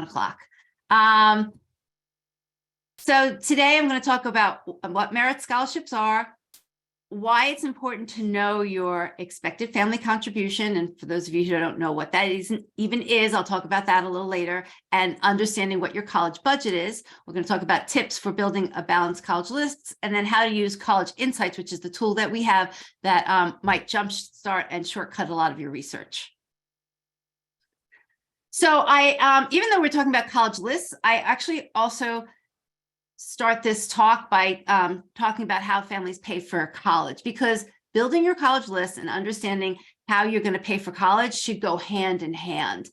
o'clock. So today I'm going to talk about what merit scholarships are, why it's important to know your expected family contribution. And for those of you who don't know what that even is, I'll talk about that a little later, and understanding what your college budget is. We're going to talk about tips for building a balanced college list, and then how to use College Insights, which is the tool that we have that might jumpstart and shortcut a lot of your research. So even though we're talking about college lists, I actually also start this talk by talking about how families pay for college, because building your college list and understanding how you're going to pay for college should go hand in hand.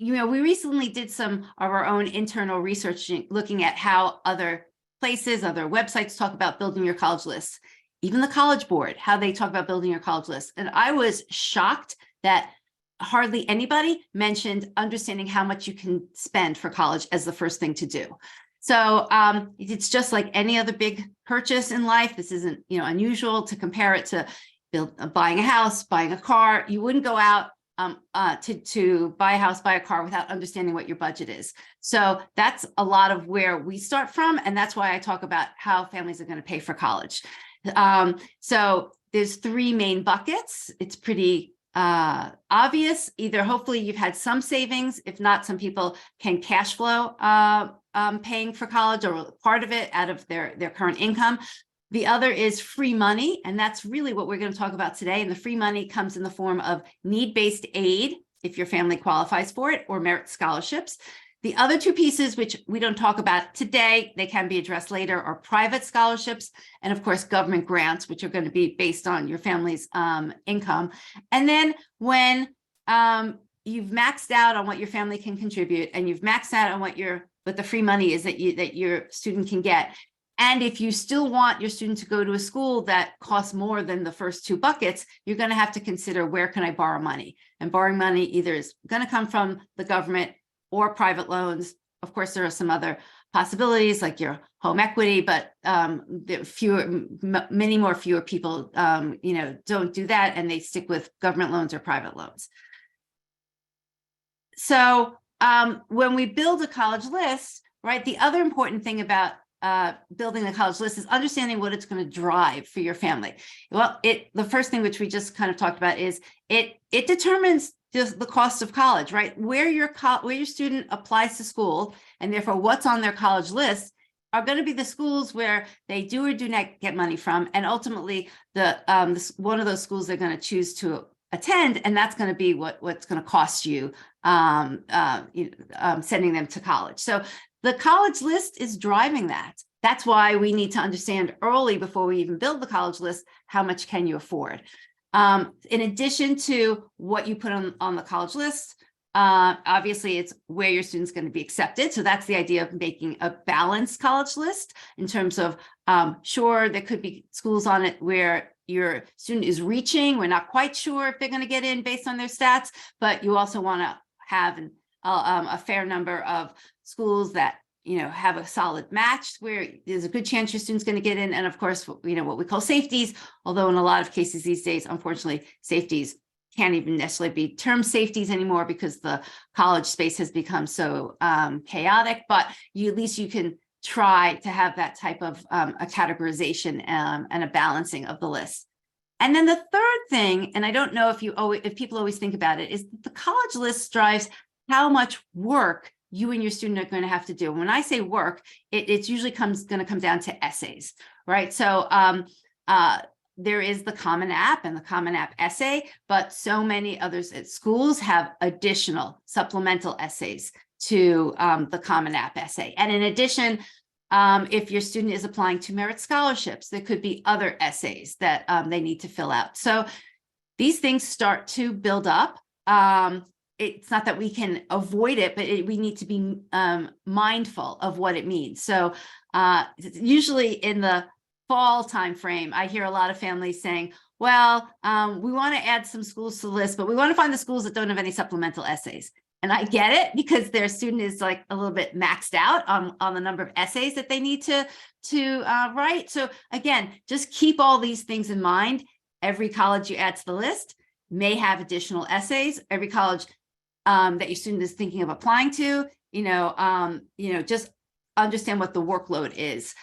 You know, we recently did some of our own internal research looking at how other places, other websites talk about building your college list, even the College Board, how they talk about building your college list. And I was shocked that hardly anybody mentioned understanding how much you can spend for college as the first thing to do. So it's just like any other big purchase in life. This isn't, you know, unusual to compare it to buying a house, buying a car. You wouldn't go out to buy a house, buy a car without understanding what your budget is. So that's a lot of where we start from. And that's why I talk about how families are going to pay for college. So there's three main buckets. It's pretty obvious. Either hopefully you've had some savings. If not, some people can cash flow paying for college or part of it out of their current income. The other is free money, and that's really what we're going to talk about today. And the free money comes in the form of need-based aid, if your family qualifies for it, or merit scholarships. The other two pieces, which we don't talk about today, they can be addressed later, are private scholarships and, of course, government grants, which are going to be based on your family's income. And then when you've maxed out on what your family can contribute, and you've maxed out on what the free money is that your student can get, and if you still want your student to go to a school that costs more than the first two buckets, you're going to have to consider, where can I borrow money? And borrowing money either is going to come from the government or private loans. Of course, there are some other possibilities like your home equity, but many fewer people, you know, don't do that, and they stick with government loans or private loans. So when we build a college list, right, the other important thing about building a college list is understanding what it's going to drive for your family. Well, the first thing, which we just kind of talked about, is it determines just the cost of college, right? Where your student applies to school, and therefore what's on their college list, are going to be the schools where they do or do not get money from, and ultimately one of those schools they're going to choose to attend, and that's going to be what's going to cost you sending them to college. So the college list is driving that. That's why we need to understand early, before we even build the college list, how much can you afford. In addition to what you put on the college list, obviously it's where your student's going to be accepted. So that's the idea of making a balanced college list in terms of, sure, there could be schools on it where your student is reaching. We're not quite sure if they're going to get in based on their stats, but you also want to have a fair number of schools that, you know, have a solid match where there's a good chance your student's going to get in. And of course, you know, what we call safeties, although in a lot of cases these days, unfortunately, safeties can't even necessarily be termed safeties anymore because the college space has become so chaotic, but at least you can try to have that type of a categorization and a balancing of the list. And then the third thing, and I don't know if people always think about it, is the college list drives how much work you and your student are going to have to do. When I say work, it's usually going to come down to essays, right? So there is the Common App and the Common App essay, but so many others at schools have additional supplemental essays to the Common App essay. And in addition, if your student is applying to merit scholarships, there could be other essays that they need to fill out. So these things start to build up. It's not that we can avoid it, but we need to be mindful of what it means. So usually in the fall timeframe, I hear a lot of families saying, well, we want to add some schools to the list, but we want to find the schools that don't have any supplemental essays. And I get it, because their student is like a little bit maxed out on the number of essays that they need to write. So again, just keep all these things in mind. Every college you add to the list may have additional essays. Every college that your student is thinking of applying to, just understand what the workload is.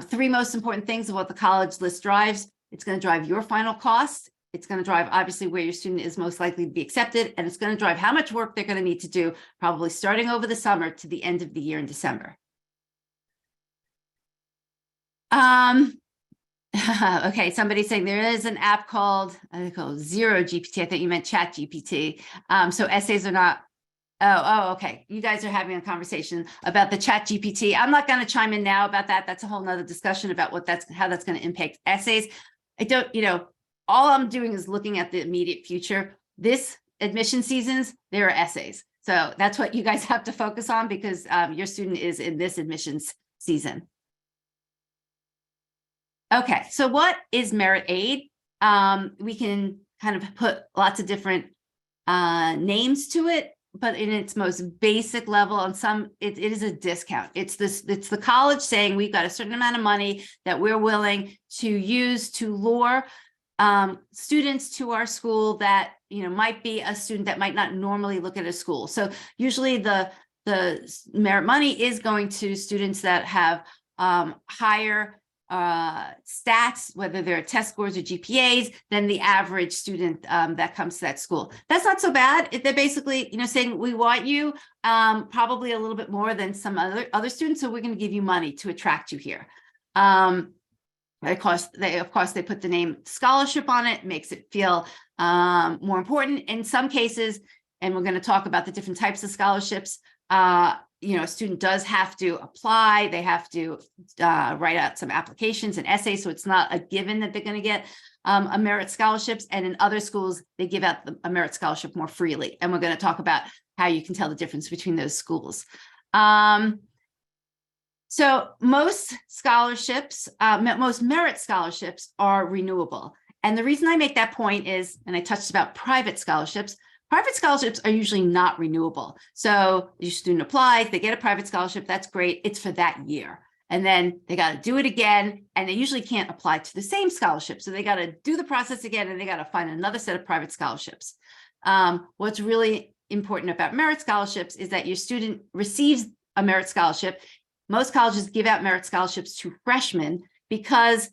Three most important things of what the college list drives. It's going to drive your final cost. It's going to drive, obviously, where your student is most likely to be accepted, and it's going to drive how much work they're going to need to do, probably starting over the summer to the end of the year in December. Okay, somebody's saying there is an app called, Zero GPT. I thought you meant Chat GPT. So essays are not. Oh, okay. You guys are having a conversation about the Chat GPT. I'm not going to chime in now about that. That's a whole nother discussion about how that's going to impact essays. I don't, all I'm doing is looking at the immediate future. This admission seasons, there are essays. So that's what you guys have to focus on, because your student is in this admissions season. Okay, so what is merit aid? We can kind of put lots of different names to it, but in its most basic level, on some, it is a discount. It's the college saying we've got a certain amount of money that we're willing to use to lure students to our school that might be a student that might not normally look at a school. So usually the merit money is going to students that have higher stats, whether they're test scores or GPAs, than the average student that comes to that school. That's not so bad. They're basically, saying we want you probably a little bit more than some other students, so we're going to give you money to attract you here. Of course, they put the name scholarship on it, makes it feel more important. In some cases, and we're going to talk about the different types of scholarships, a student does have to apply. They have to write out some applications and essays. So it's not a given that they're going to get a merit scholarships. And in other schools, they give out a merit scholarship more freely. And we're going to talk about how you can tell the difference between those schools. So most scholarships, most merit scholarships are renewable. And the reason I make that point is, and I touched about private scholarships are usually not renewable. So your student applies, they get a private scholarship, that's great, it's for that year. And then they got to do it again, and they usually can't apply to the same scholarship. So they got to do the process again, and they got to find another set of private scholarships. What's really important about merit scholarships is that your student receives a merit scholarship. Most colleges give out merit scholarships to freshmen because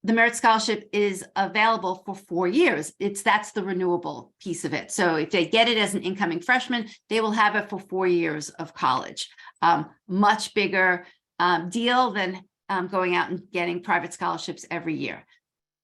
the merit scholarship is available for 4 years. That's the renewable piece of it. So if they get it as an incoming freshman, they will have it for 4 years of college. Much bigger deal than going out and getting private scholarships every year.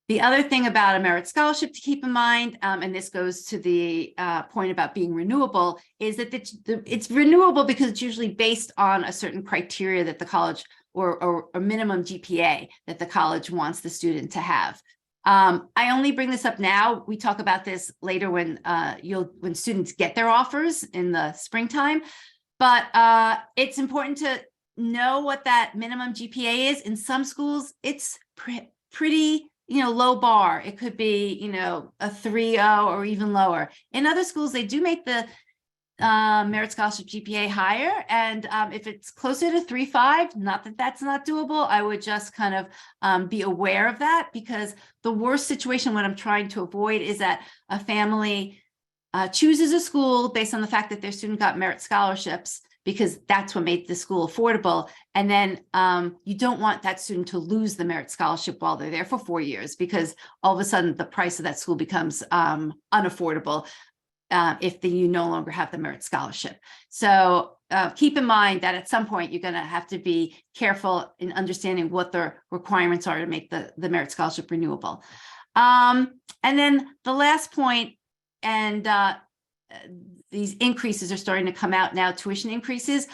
The other thing about a merit scholarship to keep in mind, and this goes to the point about being renewable, is that it's renewable because it's usually based on a certain criteria that the college or a minimum GPA that the college wants the student to have. I only bring this up now. We talk about this later when students get their offers in the springtime. But it's important to know what that minimum GPA is. In some schools, it's pretty low bar. It could be a 3.0 or even lower. In other schools, they do make the merit scholarship GPA higher, and if it's closer to 3.5, not that that's not doable, I would just kind of be aware of that, because the worst situation, what I'm trying to avoid, is that a family chooses a school based on the fact that their student got merit scholarships because that's what made the school affordable, and then you don't want that student to lose the merit scholarship while they're there for 4 years, because all of a sudden the price of that school becomes unaffordable if you no longer have the merit scholarship. So keep in mind that at some point you're going to have to be careful in understanding what the requirements are to make the merit scholarship renewable. And then the last point, and these increases are starting to come out now, tuition increases.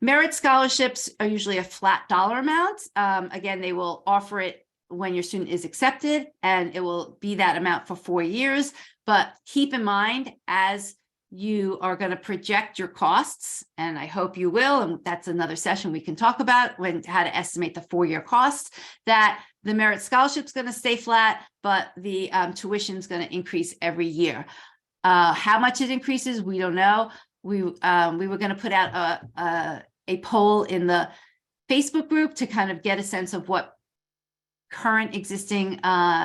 Merit scholarships are usually a flat dollar amount. Again, they will offer it when your student is accepted, and it will be that amount for 4 years. But keep in mind, as you are going to project your costs, and I hope you will, and that's another session we can talk about how to estimate the 4-year costs, that the merit scholarship is going to stay flat, but the tuition is going to increase every year. How much it increases, we don't know. We were going to put out a poll in the Facebook group to kind of get a sense of what current existing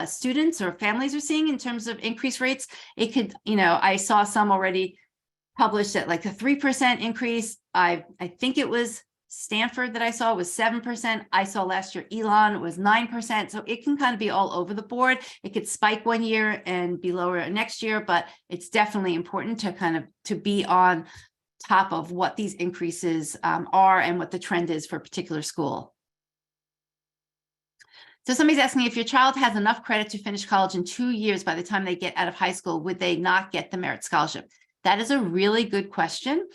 students or families are seeing in terms of increase rates. It could, I saw some already published at like a 3% increase. I think it was Stanford that I saw was 7%. I saw last year Elon was 9%. So it can kind of be all over the board. It could spike one year and be lower next year, but it's definitely important to kind of to be on top of what these increases are and what the trend is for a particular school. So somebody's asking, if your child has enough credit to finish college in 2 years by the time they get out of high school, would they not get the merit scholarship? That is a really good question.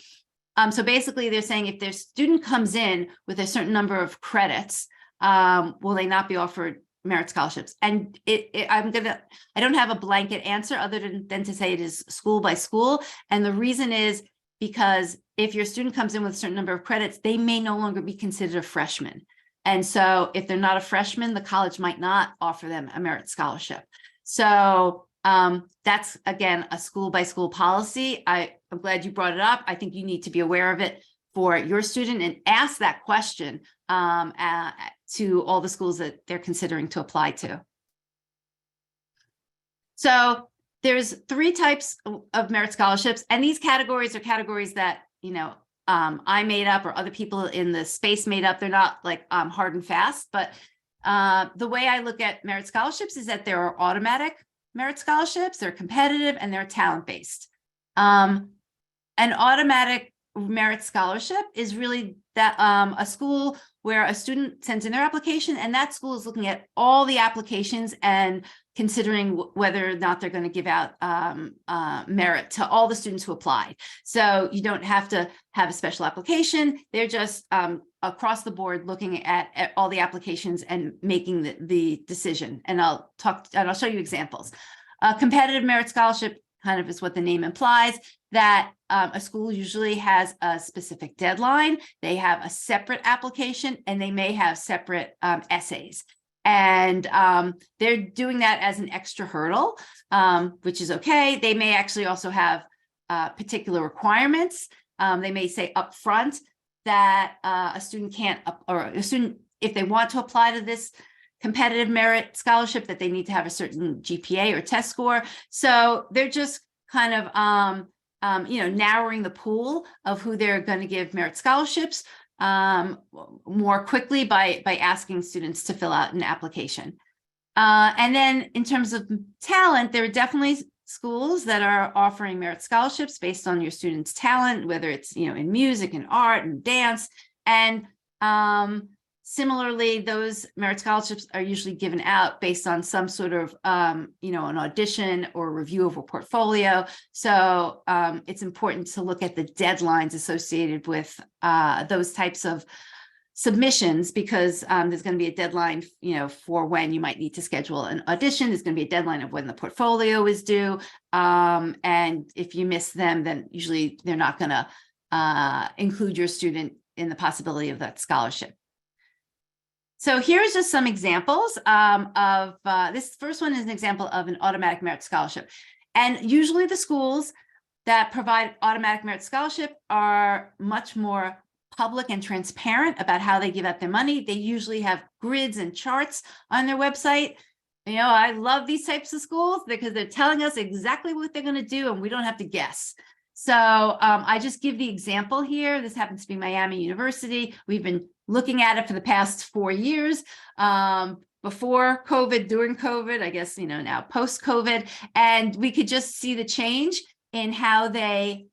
So basically they're saying if their student comes in with a certain number of credits, will they not be offered merit scholarships? And I don't have a blanket answer other than to say it is school by school. And the reason is because if your student comes in with a certain number of credits, they may no longer be considered a freshman. And so if they're not a freshman, the college might not offer them a merit scholarship. So that's, again, a school by school policy. I'm glad you brought it up. I think you need to be aware of it for your student and ask that question to all the schools that they're considering to apply to. So there's 3 types of merit scholarships, and these categories are categories that, I made up or other people in the space made up. They're not like hard and fast, but the way I look at merit scholarships is that there are automatic merit scholarships, they're competitive, and they're talent-based. An automatic merit scholarship is really that a school where a student sends in their application and that school is looking at all the applications and considering whether or not they're going to give out merit to all the students who applied. So you don't have to have a special application. They're just across the board looking at all the applications and making the decision. And I'll show you examples. A competitive merit scholarship kind of is what the name implies, that a school usually has a specific deadline. They have a separate application and they may have separate essays. And they're doing that as an extra hurdle, which is okay. They may actually also have particular requirements. They may say upfront that a student can't, or a student, if they want to apply to this competitive merit scholarship, that they need to have a certain GPA or test score. So they're just kind of, narrowing the pool of who they're going to give merit scholarships more quickly by asking students to fill out an application. And then in terms of talent, there are definitely schools that are offering merit scholarships based on your students' talent, whether it's, in music and art and dance. And similarly, those merit scholarships are usually given out based on some sort of, an audition or review of a portfolio. So it's important to look at the deadlines associated with those types of submissions, because there's going to be a deadline, for when you might need to schedule an audition. There's going to be a deadline of when the portfolio is due. And if you miss them, then usually they're not going to include your student in the possibility of that scholarship. So here's just some examples of this first one is an example of an automatic merit scholarship. And usually the schools that provide automatic merit scholarship are much more public and transparent about how they give out their money. They usually have grids and charts on their website. I love these types of schools because they're telling us exactly what they're going to do and we don't have to guess. So I just give the example here. This happens to be Miami University. We've been looking at it for the past 4 years, before COVID, during COVID, I guess, now post-COVID, and we could just see the change in how they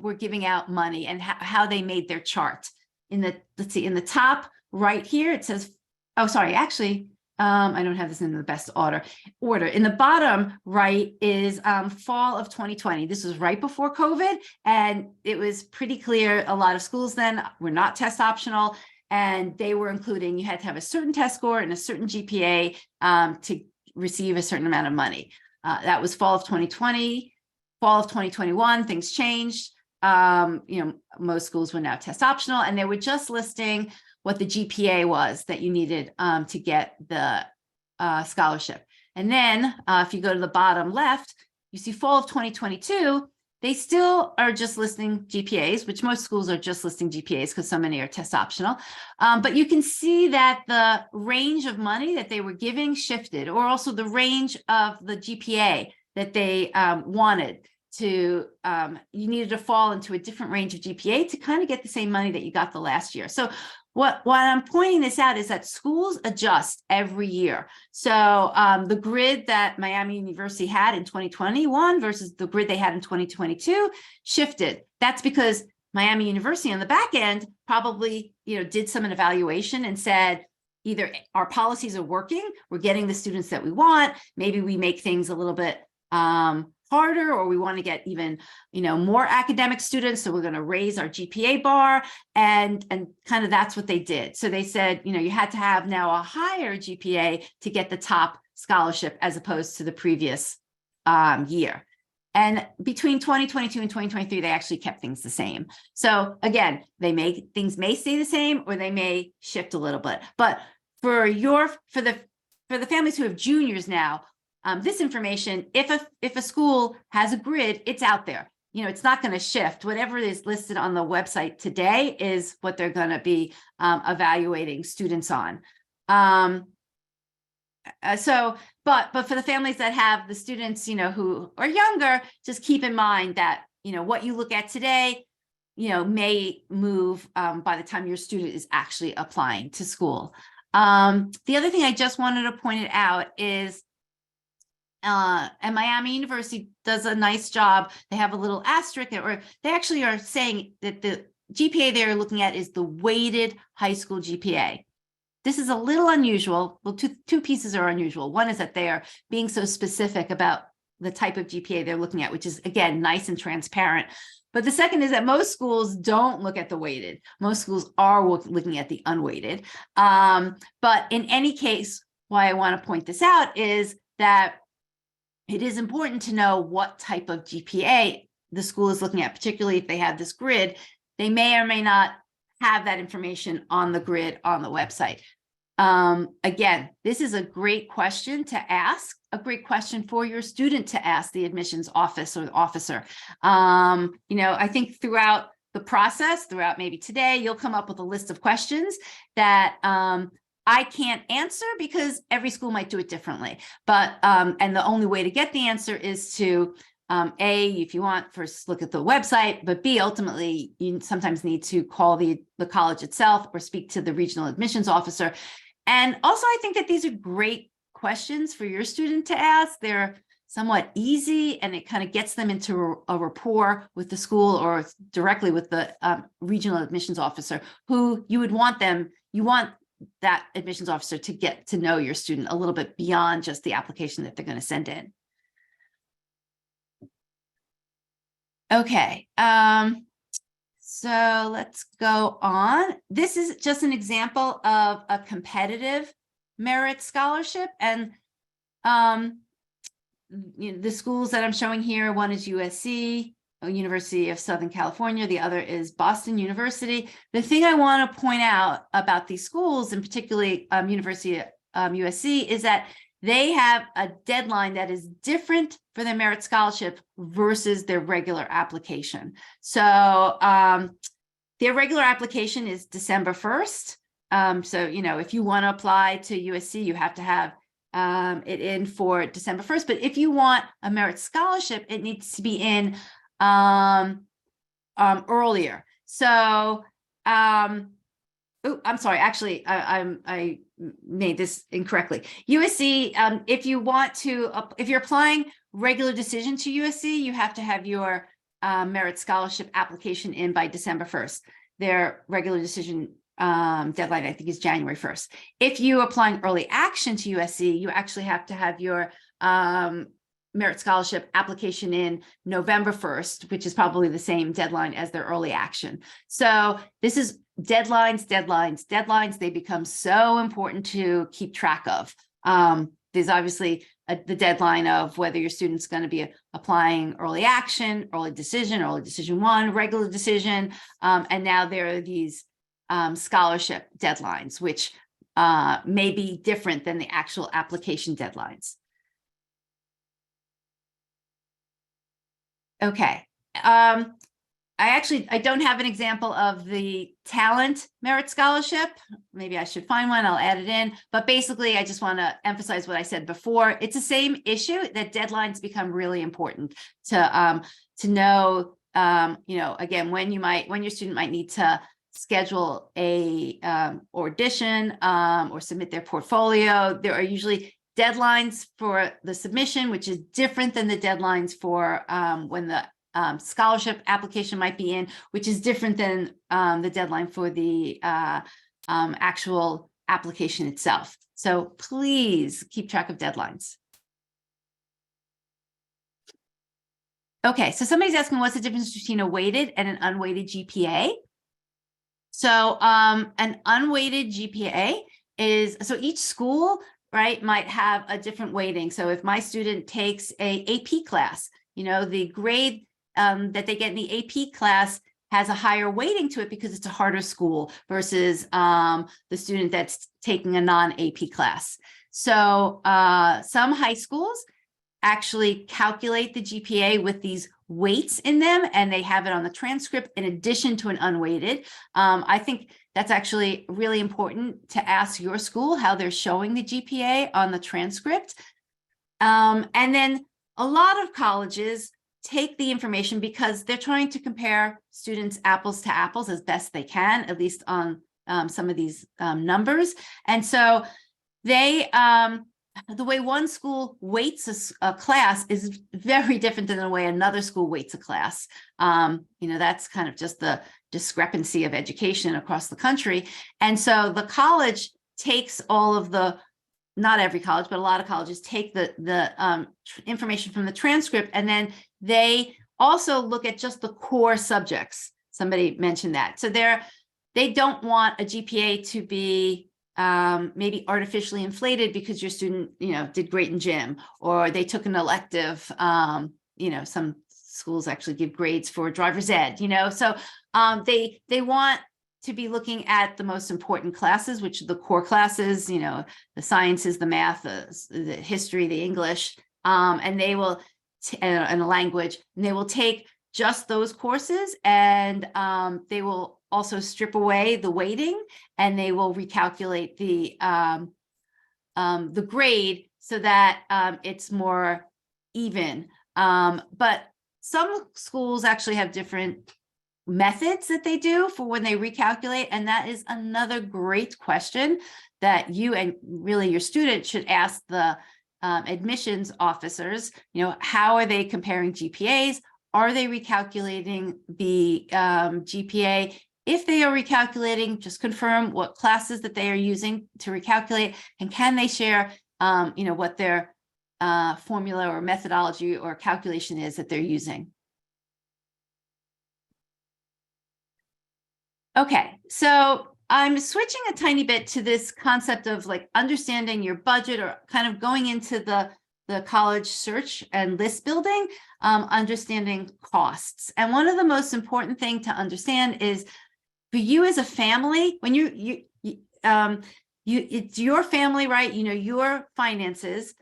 were giving out money and how they made their chart. Let's see, in the top right here, it says, oh, sorry, actually, I don't have this in the best order. In the bottom right is fall of 2020. This was right before COVID, and it was pretty clear a lot of schools then were not test optional, and they were including, you had to have a certain test score and a certain GPA to receive a certain amount of money. That was fall of 2020. Fall of 2021, things changed. Most schools were now test optional, and they were just listing what the GPA was that you needed to get the scholarship. And then if you go to the bottom left, you see fall of 2022, they still are just listing GPAs, which most schools are just listing GPAs because so many are test optional. But you can see that the range of money that they were giving shifted, or also the range of the GPA that they wanted to, you needed to fall into a different range of GPA to kind of get the same money that you got the last year. So what I'm pointing this out is that schools adjust every year. So the grid that Miami University had in 2021 versus the grid they had in 2022 shifted. That's because Miami University on the back end probably, did some evaluation and said, either our policies are working, we're getting the students that we want, maybe we make things a little bit harder, or we want to get even, more academic students. So we're going to raise our GPA bar, and kind of that's what they did. So they said, you had to have now a higher GPA to get the top scholarship as opposed to the previous year. And between 2022 and 2023, they actually kept things the same. So again, things may stay the same, or they may shift a little bit. But for the families who have juniors now, this information, if a school has a grid, it's out there. It's not going to shift. Whatever is listed on the website today is what they're going to be evaluating students on. But for the families that have the students, who are younger, just keep in mind that, what you look at today, may move by the time your student is actually applying to school. The other thing I just wanted to point it out is, and Miami University does a nice job. They have a little asterisk, or they actually are saying that the GPA they're looking at is the weighted high school GPA. This is a little unusual. Well, two pieces are unusual. One is that they are being so specific about the type of GPA they're looking at, which is, again, nice and transparent. But the second is that most schools don't look at the weighted. Most schools are looking at the unweighted. But in any case, why I want to point this out is that it is important to know what type of GPA the school is looking at, particularly if they have this grid. They may or may not have that information on the grid on the website. Again, this is a great question to ask, a great question for your student to ask the admissions office or the officer. I think throughout the process, throughout maybe today, you'll come up with a list of questions that I can't answer because every school might do it differently. But and the only way to get the answer is to A, if you want, first look at the website, but B, ultimately, you sometimes need to call the college itself or speak to the regional admissions officer. And also, I think that these are great questions for your student to ask. They're somewhat easy, and it kind of gets them into a rapport with the school or directly with the regional admissions officer, who you want that admissions officer to get to know your student a little bit beyond just the application that they're going to send in. Okay, so let's go on. This is just an example of a competitive merit scholarship, and the schools that I'm showing here, one is USC, University of Southern California, the other is Boston University. The thing I want to point out about these schools, and particularly University of USC, is that they have a deadline that is different for their merit scholarship versus their regular application. So their regular application is December 1st. So, if you want to apply to USC, you have to have it in for December 1st. But if you want a merit scholarship, it needs to be in earlier. So, I'm sorry, actually, I made this incorrectly. USC, if you're applying regular decision to USC, you have to have your merit scholarship application in by December 1st. Their regular decision deadline, I think, is January 1st. If you're applying early action to USC, you actually have to have your merit scholarship application in November 1st, which is probably the same deadline as their early action. So this is deadlines. They become so important to keep track of. There's obviously the deadline of whether your student's going to be applying early action, early decision 1, regular decision. And now there are these scholarship deadlines, which may be different than the actual application deadlines. Okay, I don't have an example of the talent merit scholarship. Maybe I should find one. I'll add it in. But basically, I just want to emphasize what I said before. It's the same issue that deadlines become really important to know, again, when your student might need to schedule a audition or submit their portfolio. There are usually deadlines for the submission, which is different than the deadlines for when the scholarship application might be in, which is different than the deadline for the actual application itself. So please keep track of deadlines. Okay, so somebody's asking, what's the difference between a weighted and an unweighted GPA? So an unweighted GPA is, so each school, right, might have a different weighting. So if my student takes a AP class, the grade that they get in the AP class has a higher weighting to it because it's a harder school versus the student that's taking a non-AP class. So some high schools actually calculate the GPA with these weights in them, and they have it on the transcript in addition to an unweighted. I think that's actually really important to ask your school how they're showing the GPA on the transcript. And then a lot of colleges take the information because they're trying to compare students apples to apples as best they can, at least on some of these numbers. And so they, the way one school weights a class is very different than the way another school weights a class. That's kind of just the discrepancy of education across the country. And so the college takes all of the, not every college, but a lot of colleges take the information from the transcript, and then they also look at just the core subjects. Somebody mentioned that. So they don't want a GPA to be maybe artificially inflated because your student, did great in gym, or they took an elective. Some schools actually give grades for driver's ed. So they want to be looking at the most important classes, which are the core classes. The sciences, the math, the history, the English, and they will and a language, and they will take just those courses, and they will also strip away the weighting, and they will recalculate the grade so that it's more even. But some schools actually have different methods that they do for when they recalculate, and that is another great question that you and really your student should ask the admissions officers. How are they comparing GPAs? Are they recalculating the GPA? If they are recalculating, just confirm what classes that they are using to recalculate, and can they share, what their formula or methodology or calculation is that they're using. Okay, so I'm switching a tiny bit to this concept of like understanding your budget, or kind of going into the college search and list building, understanding costs. And one of the most important thing to understand is for you as a family, when it's your family, right? Your finances.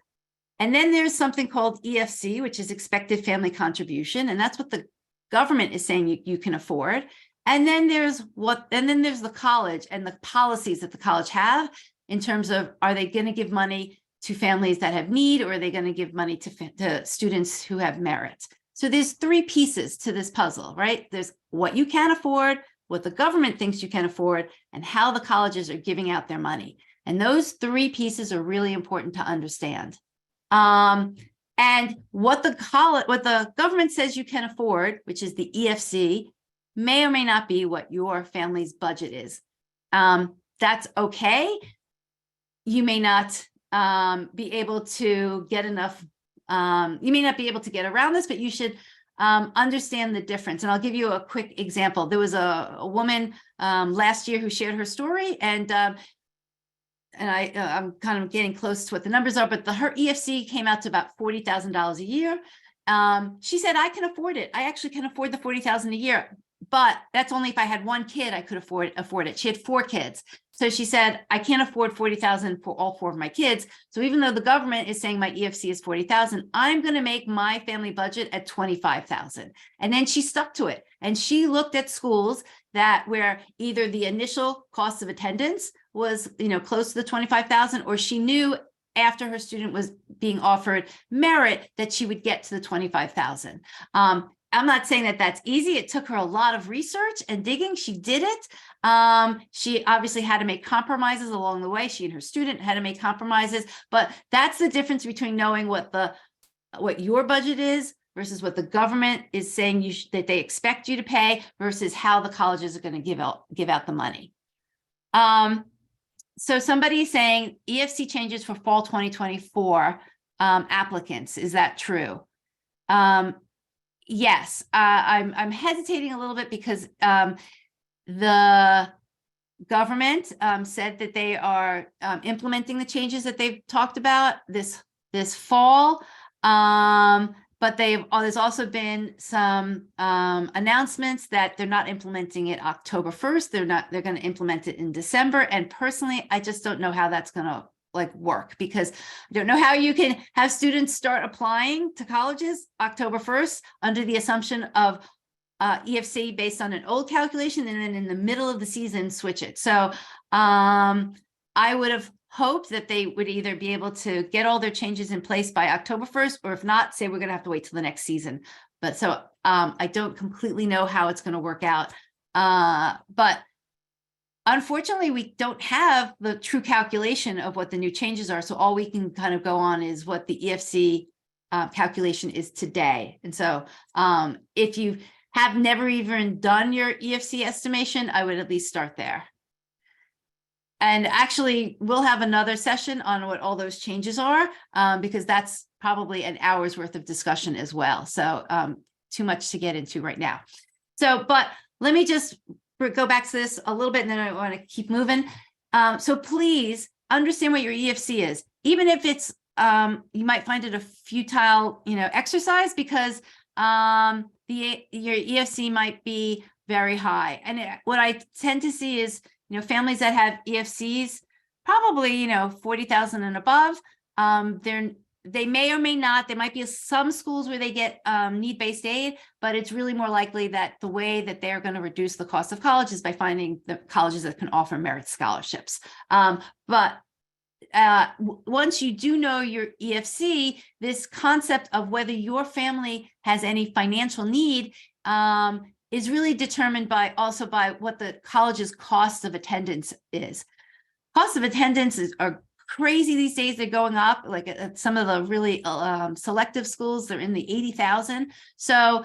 And then there's something called EFC, which is expected family contribution. And that's what the government is saying you can afford. And then there's the college and the policies that the college have in terms of, are they going to give money to families that have need, or are they going to give money to students who have merit? So there's three pieces to this puzzle, right? There's what you can afford, what the government thinks you can afford, and how the colleges are giving out their money. And those three pieces are really important to understand. And what the government says you can afford, which is the EFC, may or may not be what your family's budget is. That's okay. You may not be able to get enough. You may not be able to get around this, but you should understand the difference. And I'll give you a quick example. There was a woman last year who shared her story, and I'm kind of getting close to what the numbers are, but her EFC came out to about $40,000 a year. She said, I can afford it. I actually can afford the $40,000 a year. but that's only if I had one kid, I could afford it. She had 4 kids. So she said, I can't afford 40,000 for all 4 of my kids. So even though the government is saying my EFC is 40,000, I'm going to make my family budget at 25,000. And then she stuck to it. And she looked at schools where either the initial cost of attendance was, close to the 25,000, or she knew after her student was being offered merit that she would get to the 25,000. I'm not saying that that's easy. It took her a lot of research and digging. She did it. She obviously had to make compromises along the way. She and her student had to make compromises, but that's the difference between knowing what your budget is versus what the government is saying that they expect you to pay versus how the colleges are going to give out the money. So somebody's saying EFC changes for fall 2024 applicants. Is that true? Yes, I'm hesitating a little bit because the government said that they are implementing the changes that they've talked about this fall. But there's also been some announcements that they're not implementing it October 1st. They're going to implement it in December. And personally, I just don't know how that's going to work, because I don't know how you can have students start applying to colleges October 1st under the assumption of EFC based on an old calculation, and then in the middle of the season switch it. So I would have hoped that they would either be able to get all their changes in place by October 1st, or if not, say we're going to have to wait till the next season. But so I don't completely know how it's going to work out. But unfortunately, we don't have the true calculation of what the new changes are. So all we can kind of go on is what the EFC calculation is today. And so if you have never even done your EFC estimation, I would at least start there. And actually, we'll have another session on what all those changes are, because that's probably an hour's worth of discussion as well. So too much to get into right now. So, but let me just go back to this a little bit, and then I want to keep moving. So please understand what your EFC is, even if it's you might find it a futile, exercise, because your EFC might be very high. And what I tend to see is, families that have EFCs, probably, 40,000 and above, they may or may not, there might be some schools where they get need-based aid, but it's really more likely that the way that they're going to reduce the cost of college is by finding the colleges that can offer merit scholarships. But once you do know your EFC, this concept of whether your family has any financial need is really determined by what the college's cost of attendance is. Cost of attendance are crazy these days. They're going up, like at some of the really selective schools, they're in the 80,000. So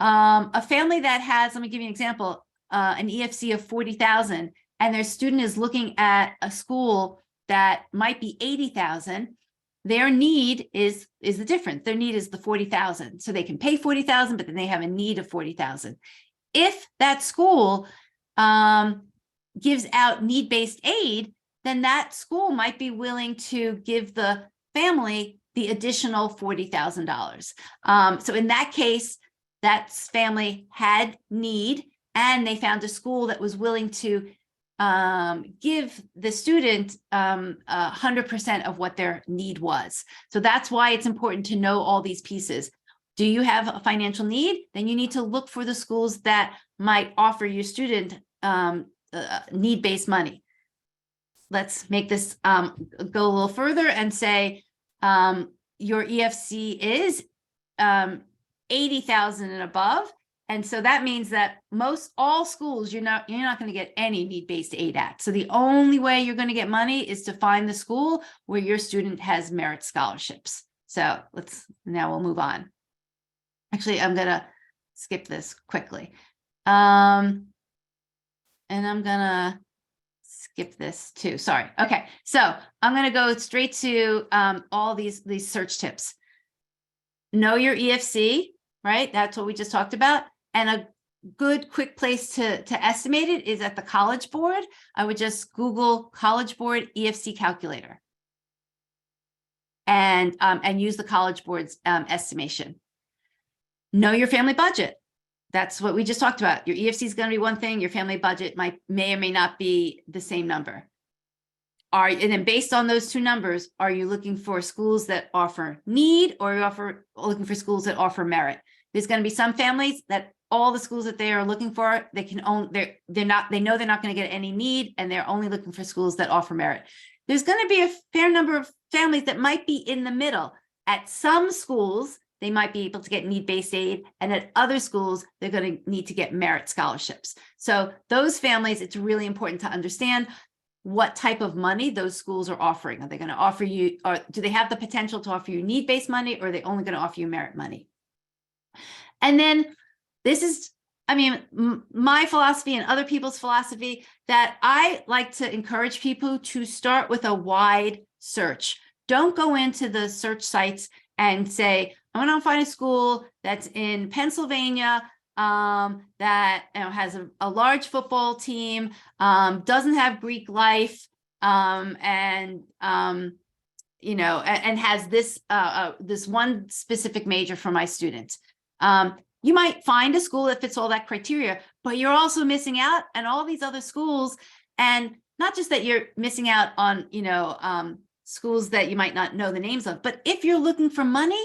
a family that has, let me give you an example, an EFC of 40,000, and their student is looking at a school that might be 80,000, their need is the difference. Their need is the 40,000. So they can pay 40,000, but then they have a need of 40,000. If that school gives out need-based aid, then that school might be willing to give the family the additional $40,000. So in that case, that family had need, and they found a school that was willing to give the student 100% of what their need was. So that's why it's important to know all these pieces. Do you have a financial need? Then you need to look for the schools that might offer your student need-based money. Let's make this go a little further and say your EFC is 80,000 and above. And so that means that all schools, you're not going to get any need-based aid at. So the only way you're going to get money is to find the school where your student has merit scholarships. So now we'll move on. Actually, I'm going to skip this quickly. And I'm going to skip this too. Sorry. Okay. So I'm going to go straight to all these search tips. Know your EFC, right? That's what we just talked about. And a good quick place to estimate it is at the College Board. I would just Google College Board EFC calculator and use the College Board's estimation. Know your family budget. That's what we just talked about. Your EFC is going to be one thing. Your family budget may or may not be the same number. And then based on those two numbers, are you looking for schools that offer need, or are you looking for schools that offer merit? There's going to be some families that all the schools that they are looking for, they know they're not going to get any need, and they're only looking for schools that offer merit. There's going to be a fair number of families that might be in the middle. At some schools, they might be able to get need-based aid, and at other schools, they're going to need to get merit scholarships. So those families, it's really important to understand what type of money those schools are offering. Are they going to offer you, or do they have the potential to offer you need-based money, or are they only going to offer you merit money? And then this is, I mean, my philosophy and other people's philosophy, that I like to encourage people to start with a wide search. Don't go into the search sites and say, I want to find a school that's in Pennsylvania, that has a large football team, doesn't have Greek life, and has this one specific major for my student. You might find a school that fits all that criteria, but you're also missing out on all these other schools. And not just that you're missing out on, schools that you might not know the names of, but if you're looking for money,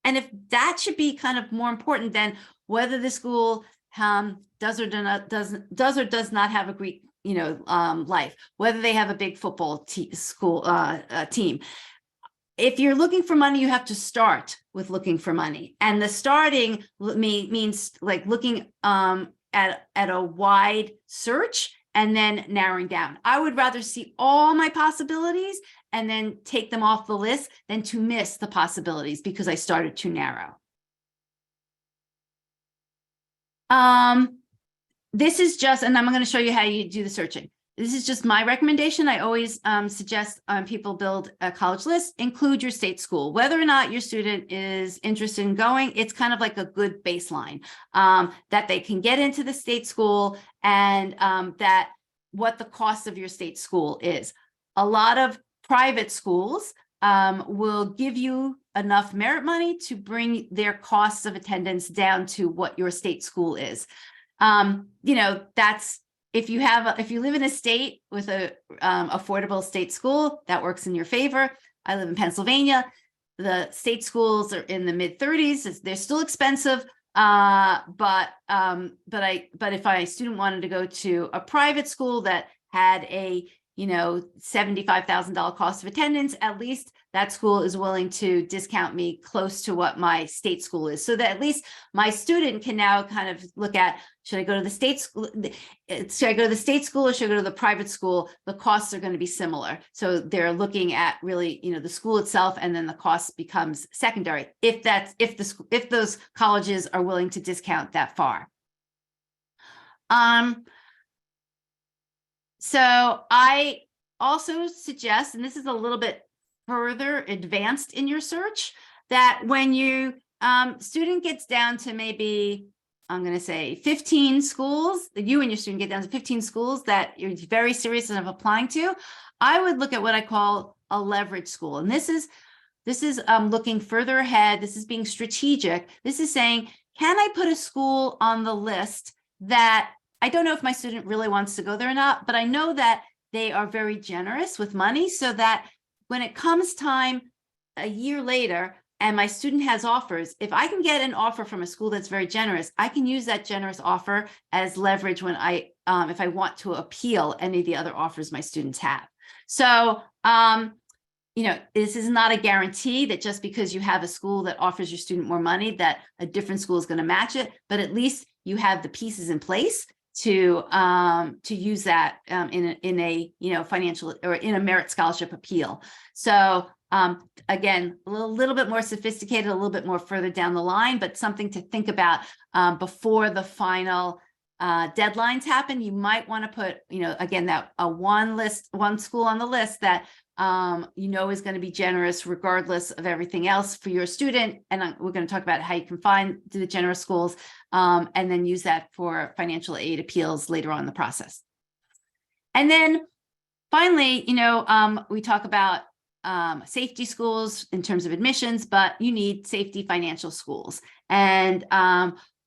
and if that should be kind of more important than whether the school does or does not have a Greek, life, whether they have a big football team. If you're looking for money, you have to start with looking for money. And the starting means like looking at a wide search and then narrowing down. I would rather see all my possibilities and then take them off the list than to miss the possibilities because I started too narrow. This is just, and I'm going to show you how you do the searching. This is just my recommendation. I always suggest people build a college list, include your state school. Whether or not your student is interested in going, it's kind of like a good baseline that they can get into the state school, and that what the cost of your state school is. A lot of private schools will give you enough merit money to bring their costs of attendance down to what your state school is. That's if you live in a state with a affordable state school, that works in your favor. I live in Pennsylvania. The state schools are in the mid-30s. They're still expensive, but if my student wanted to go to a private school that had a $75,000 cost of attendance, at least that school is willing to discount me close to what my state school is, so that at least my student can now kind of look at, should I go to the state school? Should I go to the state school or should I go to the private school? The costs are going to be similar. So they're looking at really, the school itself, and then the cost becomes secondary if those colleges are willing to discount that far. So I also suggest, and this is a little bit further advanced in your search, that when you student gets down to maybe, I'm going to say 15 schools, that you and your student get down to 15 schools that you're very serious of applying to, I would look at what I call a leverage school. And this is looking further ahead. This is being strategic. This is saying, can I put a school on the list that I don't know if my student really wants to go there or not, but I know that they are very generous with money, so that when it comes time a year later and my student has offers, if I can get an offer from a school that's very generous, I can use that generous offer as leverage when if I want to appeal any of the other offers my students have. So, this is not a guarantee that just because you have a school that offers your student more money, that a different school is going to match it, but at least you have the pieces in place to use that in a financial or in a merit scholarship appeal. So again, a little bit more sophisticated, a little bit more further down the line, but something to think about before the final deadlines happen. You might want to put, again, that one school on the list that is going to be generous regardless of everything else for your student. And we're going to talk about how you can find the generous schools and then use that for financial aid appeals later on in the process. And then finally, we talk about safety schools in terms of admissions, but you need safety financial schools. And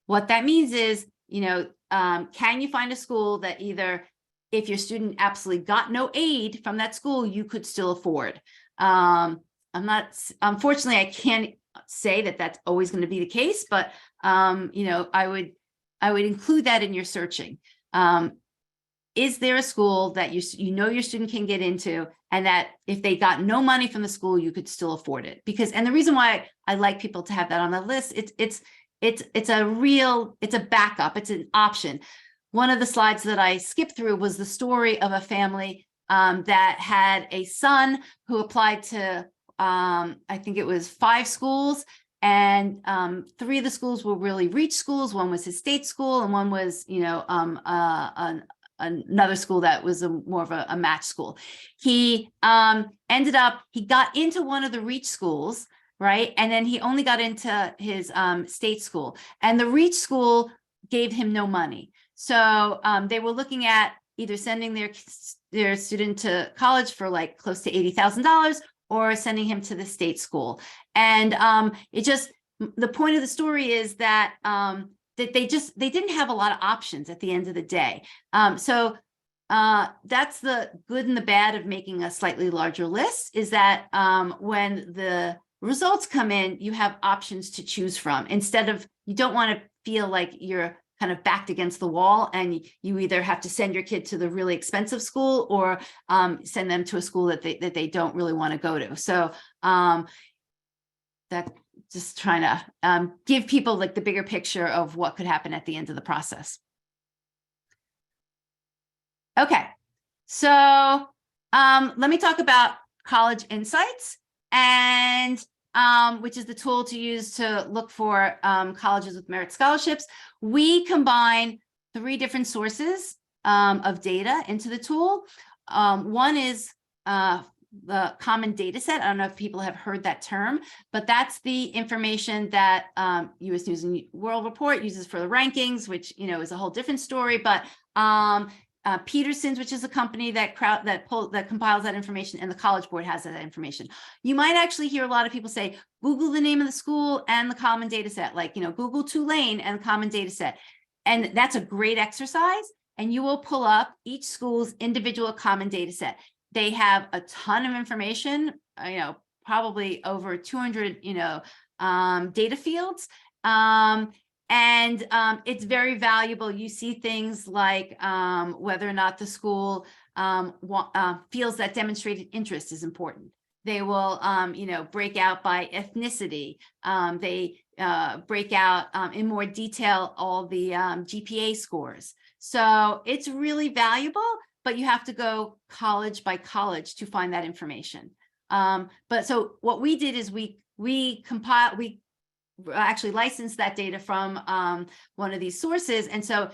What that means is, can you find a school that either, if your student absolutely got no aid from that school, you could still afford? Unfortunately, I can't say that that's always going to be the case, but I would include that in your searching. Is there a school that your student can get into, and that if they got no money from the school, you could still afford it? And the reason why I like people to have that on the list, it's a backup, it's an option. One of the slides that I skipped through was the story of a family that had a son who applied to, I think it was 5 schools, and 3 of the schools were really reach schools. One was his state school, and one was, another school that was more of a match school. He he got into one of the reach schools, right? And then he only got into his state school, and the reach school gave him no money. So they were looking at either sending their student to college for like close to $80,000, or sending him to the state school. And the point of the story is that that they didn't have a lot of options at the end of the day. So that's the good and the bad of making a slightly larger list, is that when the results come in, you have options to choose from, instead of, you don't want to feel like you're kind of backed against the wall, and you either have to send your kid to the really expensive school, or send them to a school that they don't really want to go to. So that, just trying to give people like the bigger picture of what could happen at the end of the process. Okay, so let me talk about College Insights, and which is the tool to use to look for colleges with merit scholarships. We combine 3 different sources of data into the tool. One is the common data set. I don't know if people have heard that term, but that's the information that U.S. News and World Report uses for the rankings, which is a whole different story. But Peterson's, which is a company that compiles that information, and the College Board has that information. You might actually hear a lot of people say, Google the name of the school and the common data set, like Google Tulane and the common data set. And that's a great exercise, and you will pull up each school's individual common data set. They have a ton of information, probably over 200, data fields. And it's very valuable. You see things like whether or not the school feels that demonstrated interest is important. They will, break out by ethnicity. They break out in more detail all the GPA scores. So it's really valuable, but you have to go college by college to find that information. But so what we did is we actually licensed that data from one of these sources. And so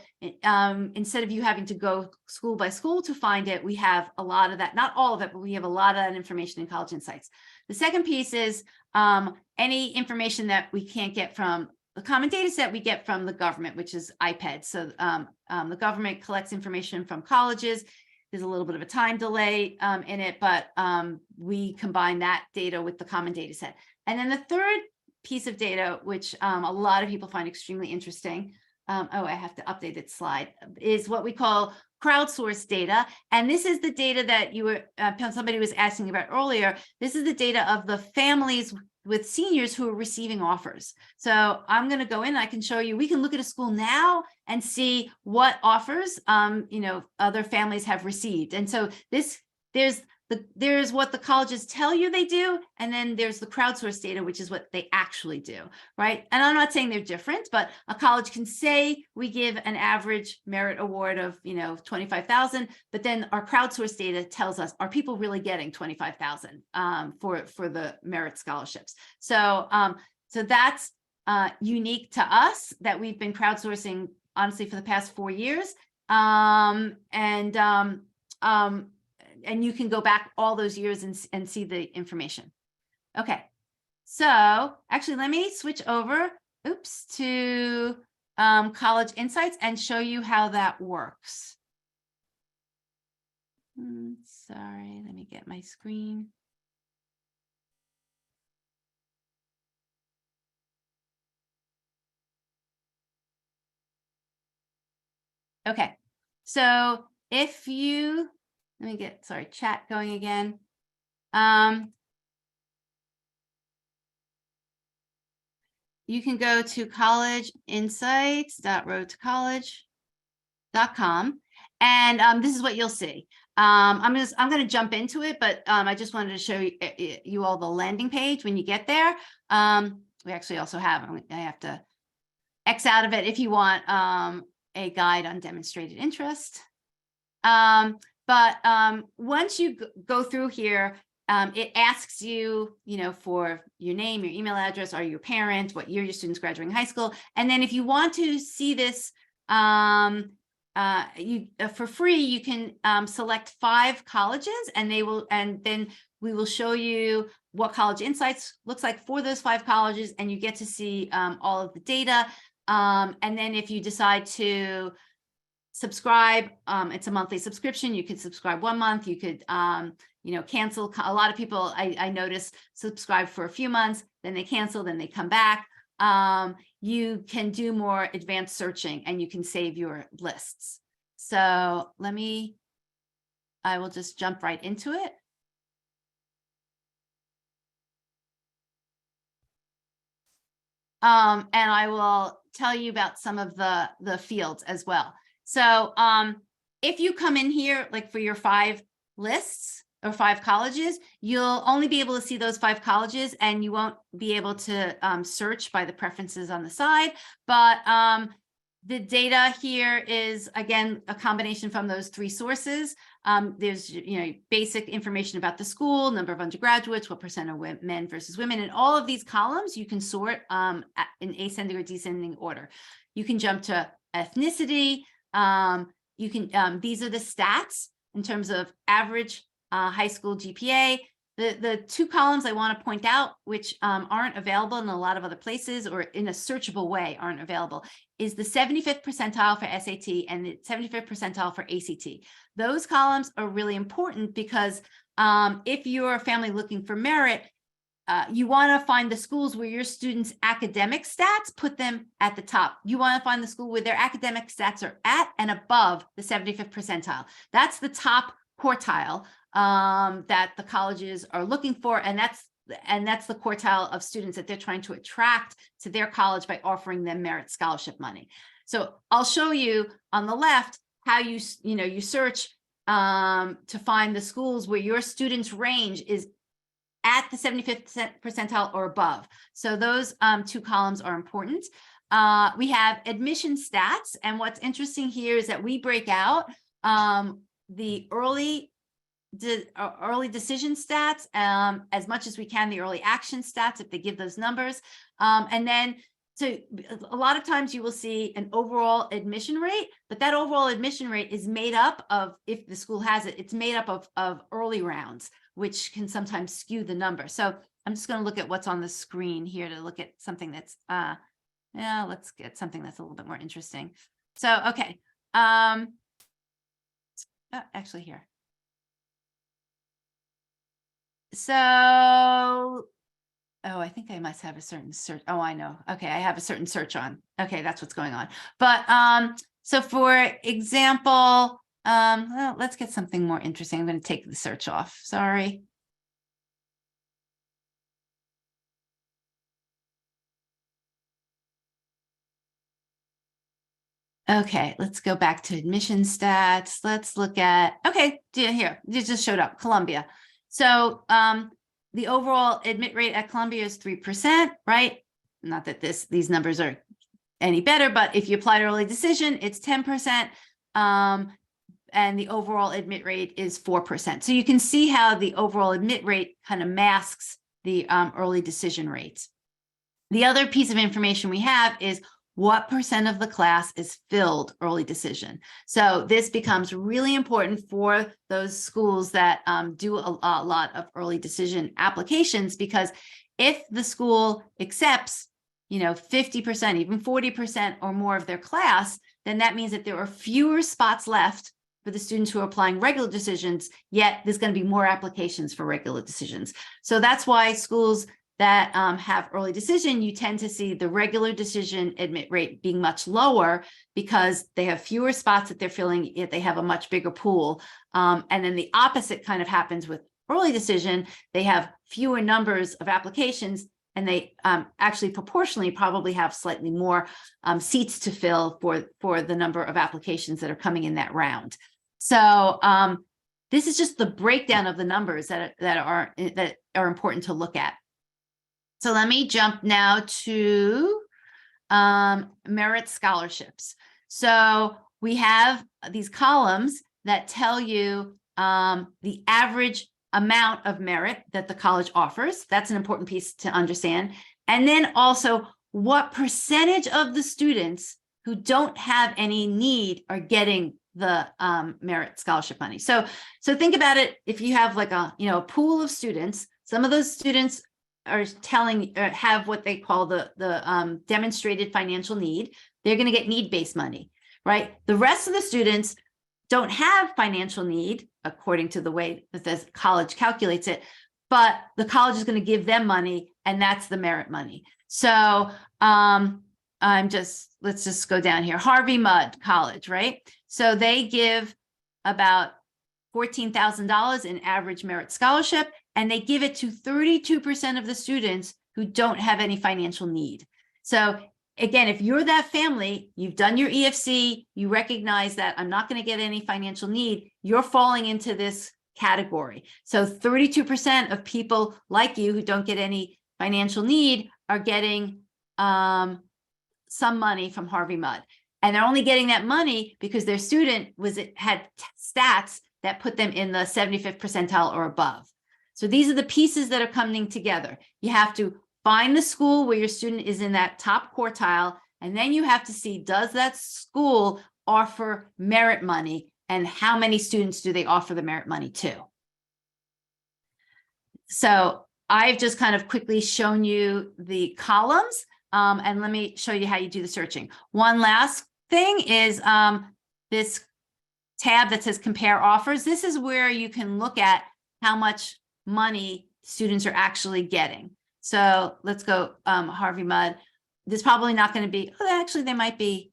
instead of you having to go school by school to find it, we have a lot of that, not all of it, but we have a lot of that information in College Insights. The second piece is any information that we can't get from the common data set, we get from the government, which is IPED. So the government collects information from colleges. There's a little bit of a time delay in it, but we combine that data with the common data set. And then the third piece of data, which a lot of people find extremely interesting, I have to update that slide, is what we call crowdsourced data. And this is the data that you were, somebody was asking about earlier. This is the data of the families with seniors who are receiving offers. So I'm going to go in, I can show you, we can look at a school now and see what offers, other families have received. And so there's what the colleges tell you they do, and then there's the crowdsourced data, which is what they actually do, right? And I'm not saying they're different, but a college can say we give an average merit award of 25,000, but then our crowdsourced data tells us, are people really getting 25,000 for the merit scholarships? So so that's unique to us, that we've been crowdsourcing honestly for the past 4 years, and you can go back all those years and see the information. Okay, so actually let me switch over, to College Insights and show you how that works. Sorry, let me get my screen. Okay, so if you, let me get, sorry, chat going again. You can go to collegeinsights.road2college.com, and this is what you'll see. I'm going to jump into it, but I just wanted to show you all the landing page when you get there. We actually also have, I have to X out of it if you want a guide on demonstrated interest. But once you go through here, it asks you, for your name, your email address, are you a parent, what year your student's graduating high school. And then if you want to see this for free, you can select 5 colleges, and then we will show you what College Insights looks like for those 5 colleges, and you get to see all of the data. And then if you decide to subscribe, it's a monthly subscription. You could subscribe 1 month. You could, cancel. A lot of people I notice subscribe for a few months, then they cancel, then they come back. You can do more advanced searching, and you can save your lists. So I will just jump right into it. And I will tell you about some of the fields as well. So if you come in here, like for your 5 lists or 5 colleges, you'll only be able to see those 5 colleges, and you won't be able to search by the preferences on the side. But the data here is, again, a combination from those 3 sources. There's, basic information about the school, number of undergraduates, what % are men versus women, and all of these columns you can sort in ascending or descending order. You can jump to ethnicity. You can, these are the stats in terms of average high school GPA. The 2 columns I want to point out, which aren't available in a lot of other places, or in a searchable way aren't available, is the 75th percentile for SAT and the 75th percentile for ACT. Those columns are really important because if you're a family looking for merit, you want to find the schools where your students' academic stats put them at the top. You want to find the school where their academic stats are at and above the 75th percentile. That's the top quartile that the colleges are looking for, and that's the quartile of students that they're trying to attract to their college by offering them merit scholarship money. So I'll show you on the left how you search to find the schools where your students' range is at the 75th percentile or above. So those 2 columns are important. We have admission stats, and what's interesting here is that we break out the early decision stats as much as we can, the early action stats if they give those numbers, and then so a lot of times you will see an overall admission rate, but that overall admission rate is made up of, if the school has it, it's made up of early rounds, which can sometimes skew the number. So I'm just going to look at what's on the screen here to look at something that's let's get something that's a little bit more interesting. So okay, actually here. So, I think I must have a certain search. Oh, I know. Okay, I have a certain search on. Okay, that's what's going on. But so for example, well, let's get something more interesting. I'm going to take the search off. Sorry. Okay, let's go back to admission stats. Let's look at, okay, here, it just showed up, Columbia. So the overall admit rate at Columbia is 3%, right? Not that these numbers are any better, but if you applied early decision, it's 10%. And the overall admit rate is 4%. So you can see how the overall admit rate kind of masks the early decision rates. The other piece of information we have is what % of the class is filled early decision. So this becomes really important for those schools that do a lot of early decision applications, because if the school accepts, 50%, even 40% or more of their class, then that means that there are fewer spots left for the students who are applying regular decisions, yet there's going to be more applications for regular decisions. So that's why schools that have early decision, you tend to see the regular decision admit rate being much lower because they have fewer spots that they're filling, yet they have a much bigger pool. And then the opposite kind of happens with early decision. They have fewer numbers of applications, and they actually proportionally probably have slightly more seats to fill for the number of applications that are coming in that round. So this is just the breakdown of the numbers that are important to look at. So let me jump now to merit scholarships. So we have these columns that tell you the average amount of merit that the college offers. That's an important piece to understand. And then also what percentage of the students who don't have any need are getting the merit scholarship money. So think about it. If you have like a pool of students, some of those students are have what they call the demonstrated financial need. They're going to get need-based money, right? The rest of the students don't have financial need according to the way that the college calculates it, but the college is going to give them money, and that's the merit money. So let's just go down here. Harvey Mudd College, right? So they give about $14,000 in average merit scholarship, and they give it to 32% of the students who don't have any financial need. So again, if you're that family, you've done your EFC, you recognize that I'm not going to get any financial need, you're falling into this category. So 32% of people like you who don't get any financial need are getting some money from Harvey Mudd. And they're only getting that money because their student had stats that put them in the 75th percentile or above. So these are the pieces that are coming together. You have to find the school where your student is in that top quartile, and then you have to see, does that school offer merit money, and how many students do they offer the merit money to? So I've just kind of quickly shown you the columns, and let me show you how you do the searching. One last thing is this tab that says compare offers. This is where you can look at how much money students are actually getting. So let's go Harvey Mudd. There's probably not going to be, actually there might be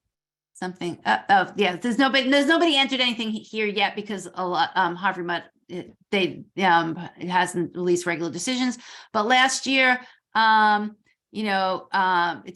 something. Yeah, there's nobody entered anything here yet because a lot Harvey Mudd, it hasn't released regular decisions. But last year, it's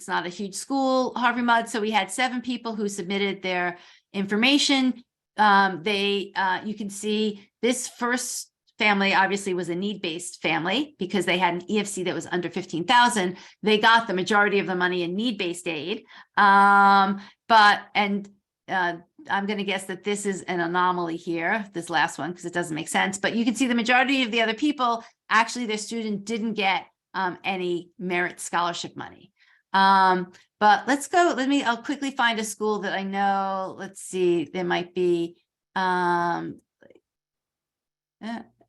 not a huge school, Harvey Mudd, so we had 7 people who submitted their information. You can see this first family obviously was a need-based family because they had an EFC that was under 15,000. They got the majority of the money in need-based aid. I'm going to guess that this is an anomaly here, this last one, because it doesn't make sense. But you can see the majority of the other people, actually their student didn't get any merit scholarship money. But let's go, I'll quickly find a school that I know. Let's see, there might be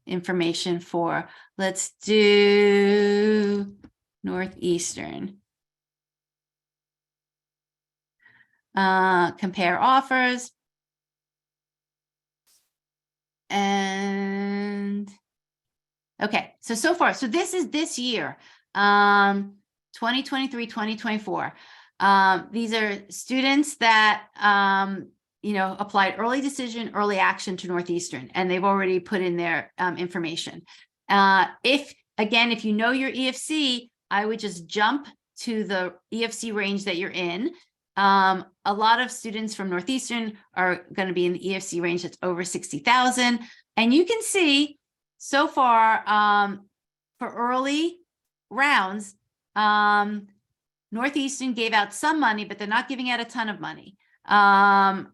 information for, let's do Northeastern. Compare offers. And okay, so far, so this is this year, 2023, 2024. These are students that, applied early decision, early action to Northeastern, and they've already put in their information. If you know your EFC, I would just jump to the EFC range that you're in. A lot of students from Northeastern are going to be in the EFC range that's over 60,000. And you can see so far for early rounds, Northeastern gave out some money, but they're not giving out a ton of money. You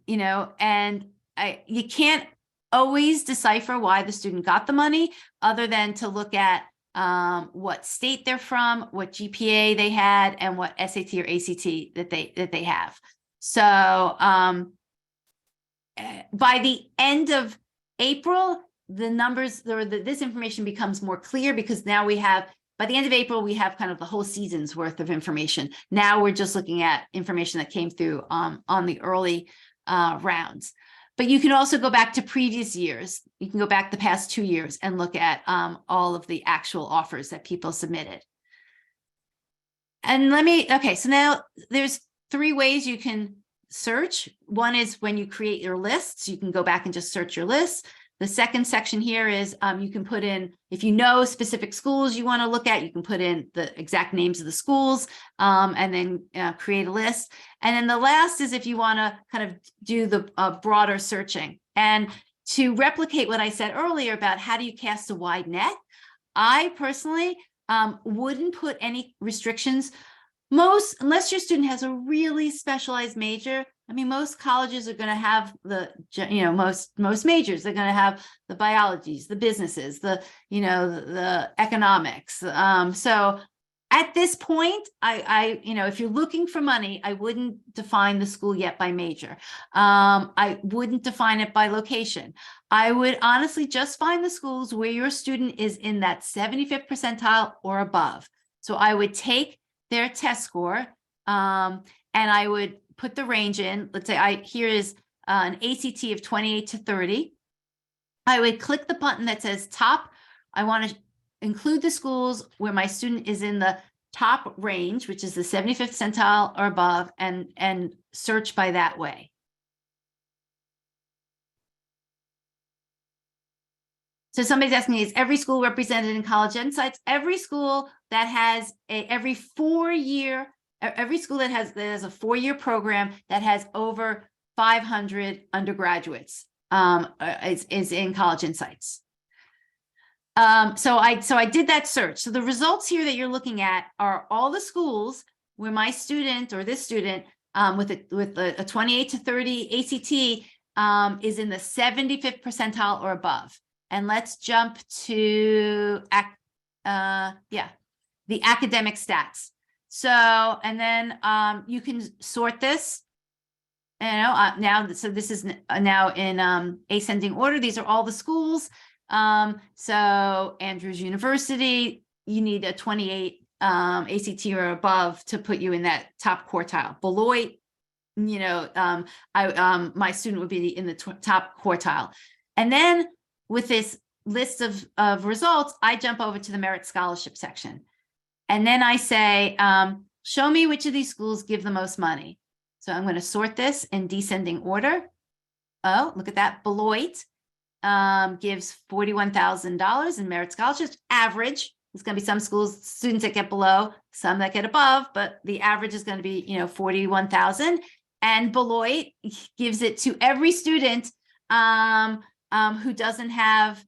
can't always decipher why the student got the money other than to look at what state they're from, what GPA they had, and what SAT or ACT that they have. So by the end of April, the numbers, this information becomes more clear because now by the end of April, we have kind of the whole season's worth of information. Now we're just looking at information that came through on the early rounds. But you can also go back to previous years. You can go back the past 2 years and look at all of the actual offers that people submitted. And okay, so now there's 3 ways you can search. One is when you create your lists, you can go back and just search your lists. The second section here is you can put in, if you know specific schools you want to look at, you can put in the exact names of the schools and then create a list. And then the last is if you want to kind of do the broader searching. And to replicate what I said earlier about how do you cast a wide net, I personally wouldn't put any restrictions. Unless your student has a really specialized major, I mean, most colleges are going to have most majors, they're going to have the biologies, the businesses, the economics. So at this point, if you're looking for money, I wouldn't define the school yet by major. I wouldn't define it by location. I would honestly just find the schools where your student is in that 75th percentile or above. So I would take their test score and I would put the range in. Let's say here is an ACT of 28 to 30. I would click the button that says top. I want to include the schools where my student is in the top range, which is the 75th percentile or above, and search by that way. So somebody's asking me, is every school represented in College Insights? Every school that has every school that has a 4-year program that has over 500 undergraduates is in College Insights. So I did that search. So the results here that you're looking at are all the schools where my student or this student with a 28 to 30 ACT is in the 75th percentile or above. And let's jump to the academic stats. So, and then you can sort this, so this is now in ascending order. These are all the schools. So Andrews University, you need a 28 ACT or above to put you in that top quartile. Beloit, my student would be in the top quartile. And then with this list of results, I jump over to the merit scholarship section. And then I say, show me which of these schools give the most money. So I'm going to sort this in descending order. Oh, look at that. Beloit gives $41,000 in merit scholarships. Average. There's going to be some students that get below, some that get above, but the average is going to be, 41,000. And Beloit gives it to every student who doesn't have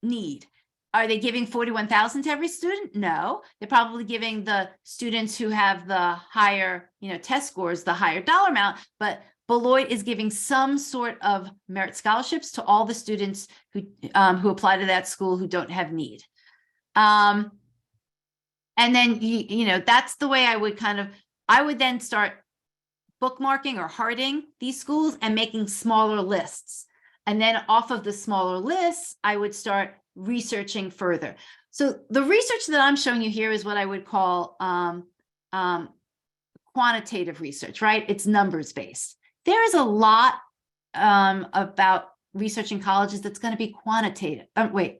need. Are they giving 41,000 to every student? No, they're probably giving the students who have the higher, test scores, the higher dollar amount, but Beloit is giving some sort of merit scholarships to all the students who apply to that school who don't have need. And then, that's the way I would then start bookmarking or hearting these schools and making smaller lists. And then off of the smaller lists, I would start researching further. So the research that I'm showing you here is what I would call quantitative research, right? It's numbers based. There is a lot about researching colleges that's going to be quantitative. That's going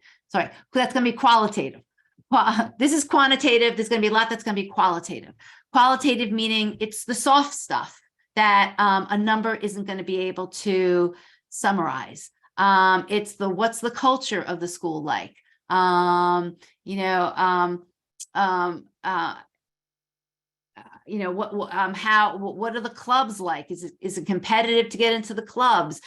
to be qualitative. This is quantitative. There's going to be a lot that's going to be qualitative. Qualitative meaning it's the soft stuff that a number isn't going to be able to summarize. It's what's the culture of the school like? What are the clubs like? Is it competitive to get into the clubs? Is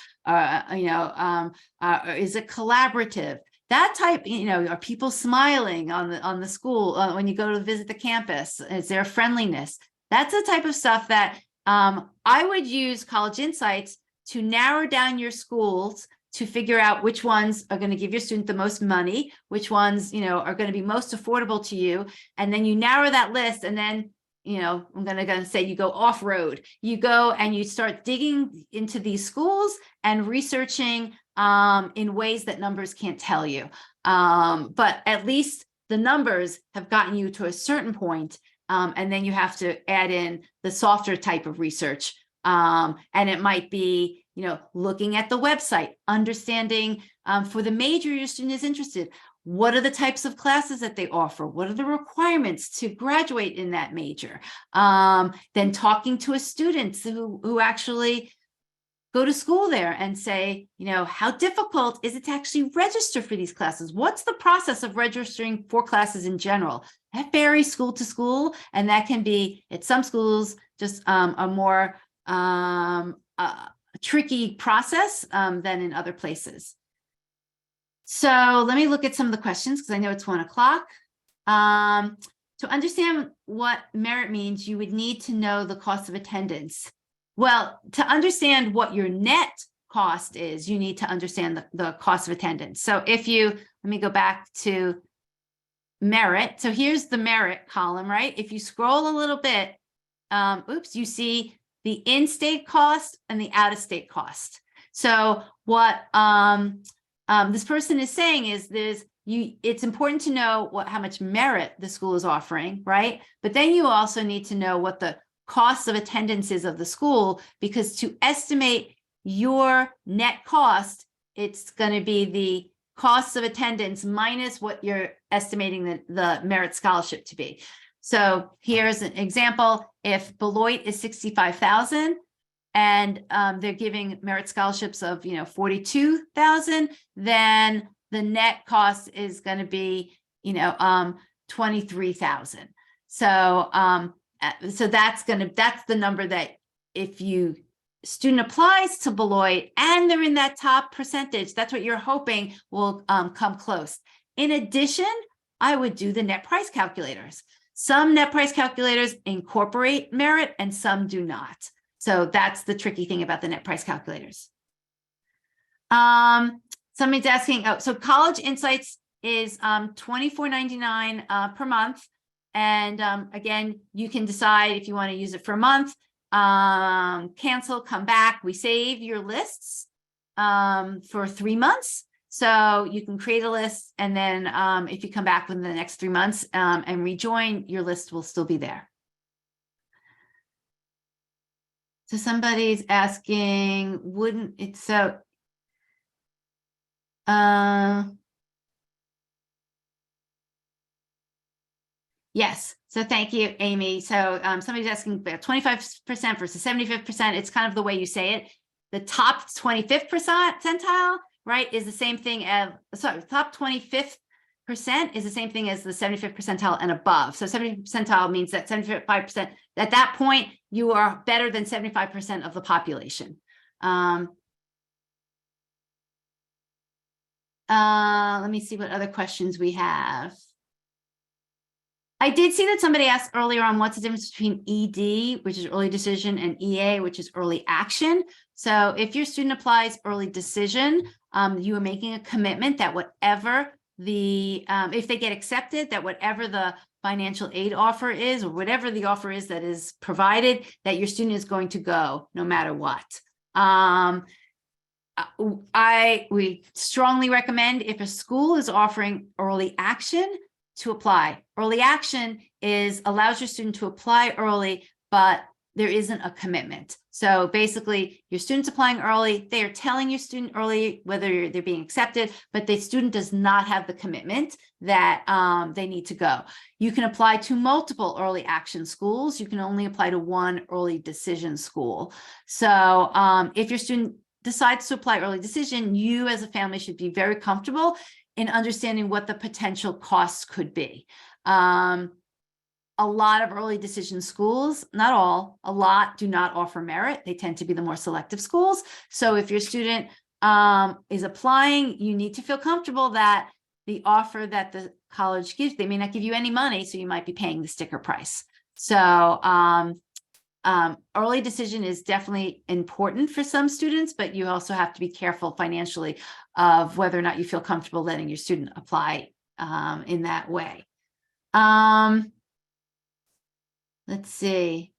it collaborative? That type, are people smiling on the school when you go to visit the campus? Is there friendliness? That's the type of stuff that I would use College Insights to narrow down your schools to figure out which ones are going to give your student the most money, which ones, are going to be most affordable to you. And then you narrow that list, and then, I'm going to say you go off-road. You go and you start digging into these schools and researching in ways that numbers can't tell you. But at least the numbers have gotten you to a certain point, and then you have to add in the softer type of research. And it might be, looking at the website, understanding for the major your student is interested. What are the types of classes that they offer? What are the requirements to graduate in that major? Then talking to a student who actually go to school there and say, how difficult is it to actually register for these classes? What's the process of registering for classes in general? That varies school to school, and that can be at some schools just a more tricky process than in other places. So let me look at some of the questions because I know it's 1 o'clock. To understand what merit means, you would need to know the cost of attendance. Well, to understand what your net cost is, you need to understand the cost of attendance. So if you, let me go back to merit. So here's the merit column, right? If you scroll a little bit, you see the in-state cost and the out-of-state cost. So what this person is saying is it's important to know how much merit the school is offering, right? But then you also need to know what the cost of attendance is of the school, because to estimate your net cost, it's going to be the cost of attendance minus what you're estimating the merit scholarship to be. So here's an example. If Beloit is $65,000 and they're giving merit scholarships of 42,000, then the net cost is going to be 23,000. So that's the number that if student applies to Beloit and they're in that top percentage, that's what you're hoping will come close. In addition, I would do the net price calculators. Some net price calculators incorporate merit and some do not. So that's the tricky thing about the net price calculators. Somebody's asking, so College Insights is $24.99 per month. And again, you can decide if you want to use it for a month, cancel, come back. We save your lists for 3 months. So you can create a list, and then if you come back within the next 3 months and rejoin, your list will still be there. So somebody's asking, wouldn't it so? Yes. So thank you, Amy. So somebody's asking about 25% versus 75%. It's kind of the way you say it. The top 25th percentile, right, is the same thing as, top 25th percent is the same thing as the 75th percentile and above. So 75th percentile means that 75%, at that point, you are better than 75% of the population. Let me see what other questions we have. I did see that somebody asked earlier on what's the difference between ED, which is early decision, and EA, which is early action. So if your student applies early decision, you are making a commitment that whatever if they get accepted, that whatever the financial aid offer is, or whatever the offer is that is provided, that your student is going to go no matter what. We strongly recommend, if a school is offering early action, to apply. Early action allows your student to apply early, but there isn't a commitment. So basically, your student's applying early, they are telling your student early whether they're being accepted, but the student does not have the commitment that they need to go. You can apply to multiple early action schools. You can only apply to one early decision school. So if your student decides to apply early decision, you as a family should be very comfortable in understanding what the potential costs could be. A lot of early decision schools, not all, a lot do not offer merit. They tend to be the more selective schools. So if your student is applying, you need to feel comfortable that the offer that the college gives, they may not give you any money, so you might be paying the sticker price. So early decision is definitely important for some students, but you also have to be careful financially of whether or not you feel comfortable letting your student apply in that way. Let's see.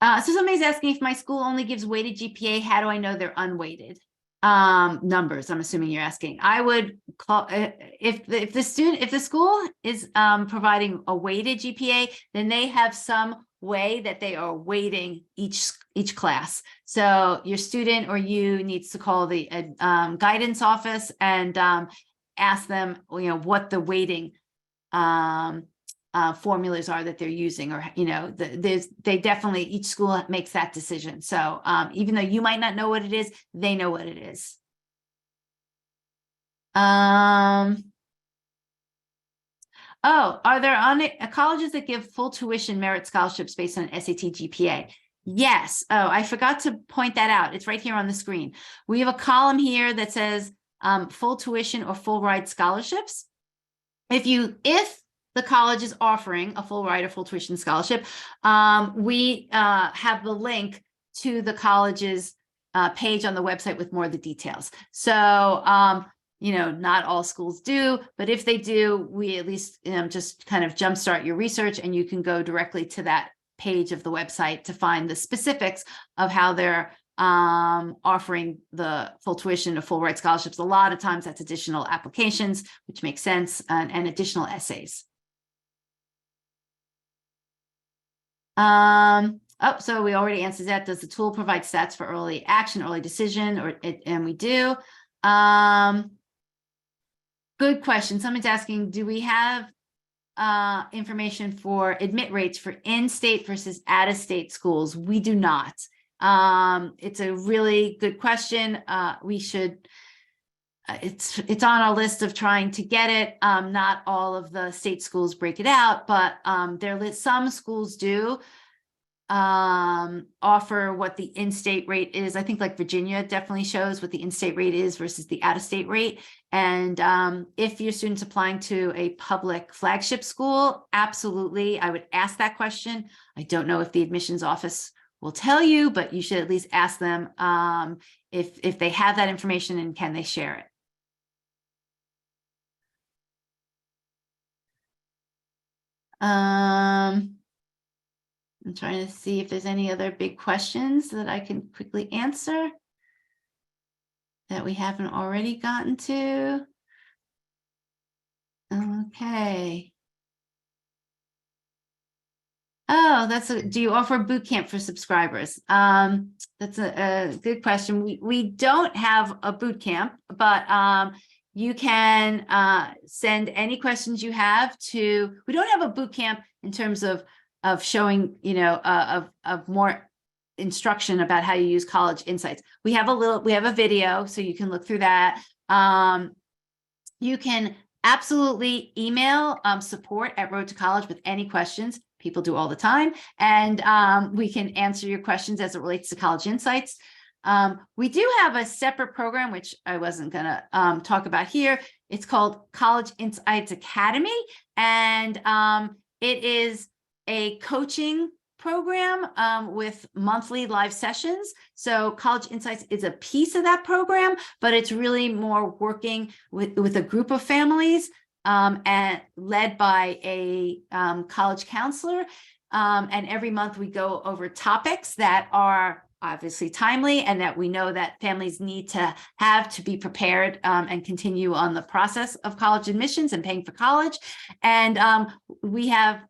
So somebody's asking, if my school only gives weighted GPA, how do I know they're unweighted? Numbers, I'm assuming you're asking. I would call, if the school is providing a weighted GPA, then they have some way that they are weighting each class. So your student or you needs to call the guidance office and ask them, what the weighting formulas are that they're using, or they definitely, each school makes that decision. So even though you might not know what it is, they know what it is. Oh, are there colleges that give full tuition merit scholarships based on SAT GPA? Yes. Oh, I forgot to point that out. It's right here on the screen. We have a column here that says full tuition or full ride scholarships. If the college is offering a full ride or full tuition scholarship, we have the link to the college's page on the website with more of the details. So, not all schools do, but if they do, we at least just kind of jumpstart your research, and you can go directly to that page of the website to find the specifics of how they're offering the full tuition or full ride scholarships. A lot of times that's additional applications, which makes sense, and additional essays. So we already answered that. Does the tool provide stats for early action, early decision, and we do. Good question. Someone's asking, do we have information for admit rates for in-state versus out-of-state schools? We do not. It's a really good question. We should, it's on our list of trying to get it. Not all of the state schools break it out, but some schools do offer what the in-state rate is. I think like Virginia definitely shows what the in-state rate is versus the out-of-state rate. And if your student's applying to a public flagship school, absolutely, I would ask that question. I don't know if the admissions office will tell you, but you should at least ask them if they have that information and can they share it. I'm trying to see if there's any other big questions that I can quickly answer that we haven't already gotten to. Okay. Oh, do you offer boot camp for subscribers? That's a good question. We don't have a boot camp, but you can send any questions you have to, we don't have a boot camp in terms of showing, of more instruction about how you use College Insights. We have a video, so you can look through that. You can absolutely email support at Road2College with any questions. People do all the time. And we can answer your questions as it relates to College Insights. We do have a separate program, which I wasn't going to talk about here. It's called College Insights Academy. And it is a coaching program with monthly live sessions. So College Insights is a piece of that program, but it's really more working with a group of families and led by a college counselor. And every month we go over topics that are obviously timely and that we know that families need to have to be prepared and continue on the process of college admissions and paying for college. And we have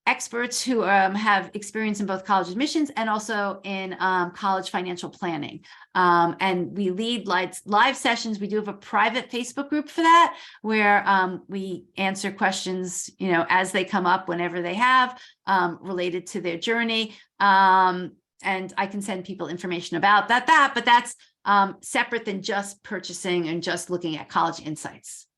experts who have experience in both college admissions and also in college financial planning. And we lead live sessions. We do have a private Facebook group for that, where we answer questions, as they come up, whenever they have related to their journey. And I can send people information about that, but that's separate than just purchasing and just looking at College Insights.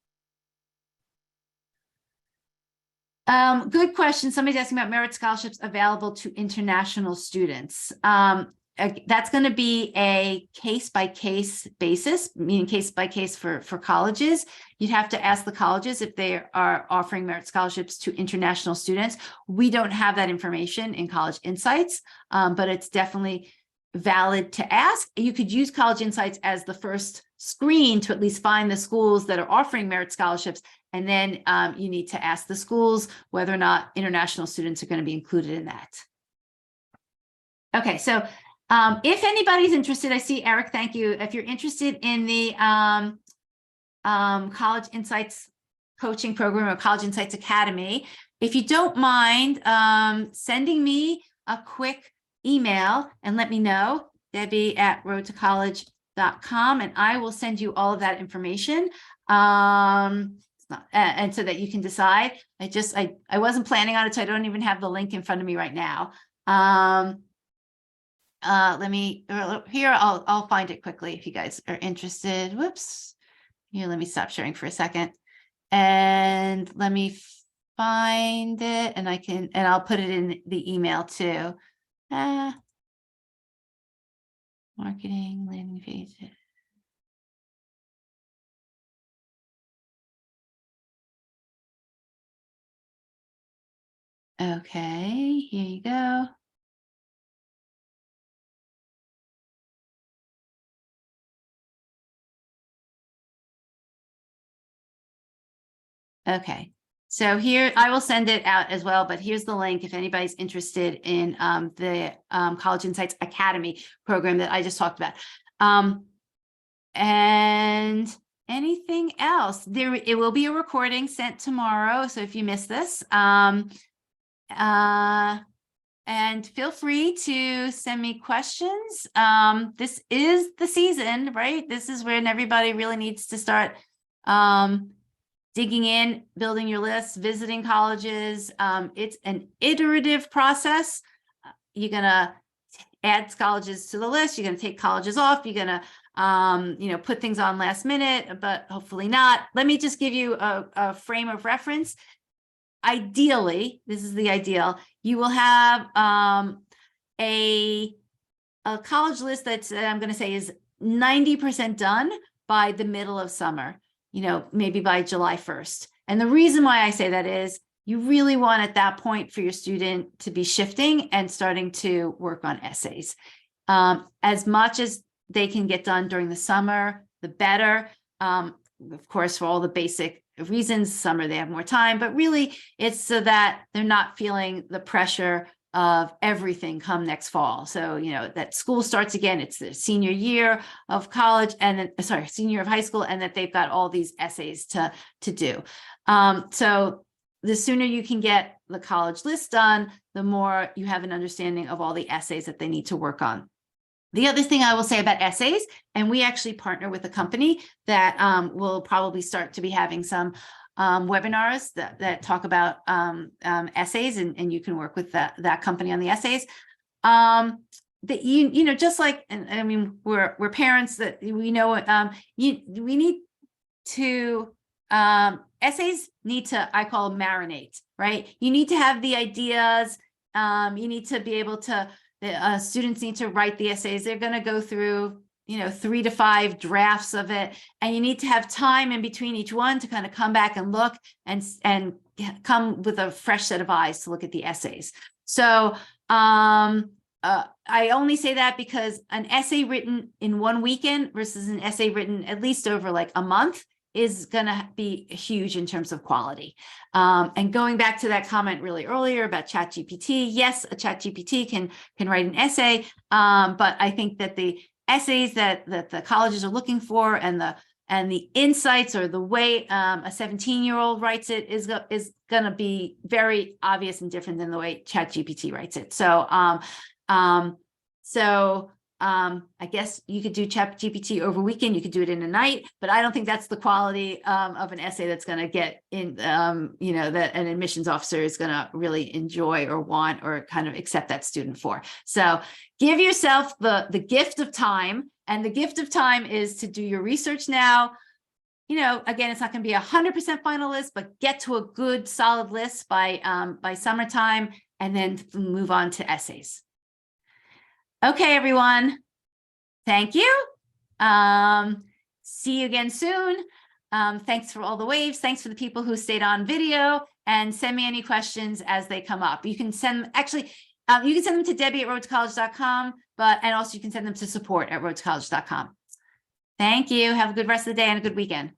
Good question. Somebody's asking about merit scholarships available to international students. That's going to be a case-by-case basis, meaning case-by-case for colleges. You'd have to ask the colleges if they are offering merit scholarships to international students. We don't have that information in College Insights, but it's definitely valid to ask. You could use College Insights as the first screen to at least find the schools that are offering merit scholarships. And then you need to ask the schools whether or not international students are going to be included in that. Okay, so if anybody's interested, I see Eric, thank you. If you're interested in the College Insights coaching program or College Insights Academy, if you don't mind sending me a quick email and let me know, Debbie@road2college.com, and I will send you all of that information. And so that you can decide. I wasn't planning on it, so I don't even have the link in front of me right now. Let me here. I'll find it quickly if you guys are interested. Whoops. Here, let me stop sharing for a second, and let me find it, and I'll put it in the email too. Marketing landing page. Okay, here you go. Okay, so here I will send it out as well, but here's the link if anybody's interested in the College Insights Academy program that I just talked about. And anything else? It will be a recording sent tomorrow, so if you miss this, and feel free to send me questions. This is the season, right? This is when everybody really needs to start digging in, building your lists, visiting colleges. It's an iterative process. You're gonna add colleges to the list. You're gonna take colleges off. You're gonna put things on last minute, but hopefully not. Let me just give you a frame of reference. Ideally, this is the ideal, you will have a college list that's, I'm going to say, is 90% done by the middle of summer, maybe by July 1st. And the reason why I say that is you really want at that point for your student to be shifting and starting to work on essays. As much as they can get done during the summer, the better. Of course, for all the basic reasons, summer they have more time, but really it's so that they're not feeling the pressure of everything come next fall. So, that school starts again, it's the senior year of college and then, senior year of high school, and that they've got all these essays to do. So the sooner you can get the college list done, the more you have an understanding of all the essays that they need to work on. The other thing I will say about essays, and we actually partner with a company that will probably start to be having some webinars that talk about essays, and you can work with that company on the essays. Just like, and I mean, we're parents that we know. We need to essays need to, I call them, marinate, right? You need to have the ideas. You need to be able to. Students need to write the essays. They're going to go through, 3 to 5 drafts of it. And you need to have time in between each one to kind of come back and look and come with a fresh set of eyes to look at the essays. So I only say that because an essay written in one weekend versus an essay written at least over like a month is going to be huge in terms of quality. And going back to that comment really earlier about ChatGPT, yes, a ChatGPT can write an essay, but I think that the essays that the colleges are looking for and the insights or the way a 17-year-old writes it is going to be very obvious and different than the way ChatGPT writes it. So I guess you could do ChatGPT over a weekend. You could do it in a night, but I don't think that's the quality of an essay that's going to get in, that an admissions officer is going to really enjoy or want or kind of accept that student for. So give yourself the gift of time, and the gift of time is to do your research now. Again, it's not going to be 100% final list, but get to a good solid list by summertime, and then move on to essays. Okay, everyone. Thank you. See you again soon. Thanks for all the waves. Thanks for the people who stayed on video, and send me any questions as they come up. You can send, you can send them to Debbie@road2college.com, and also you can send them to support@road2college.com. Thank you. Have a good rest of the day and a good weekend.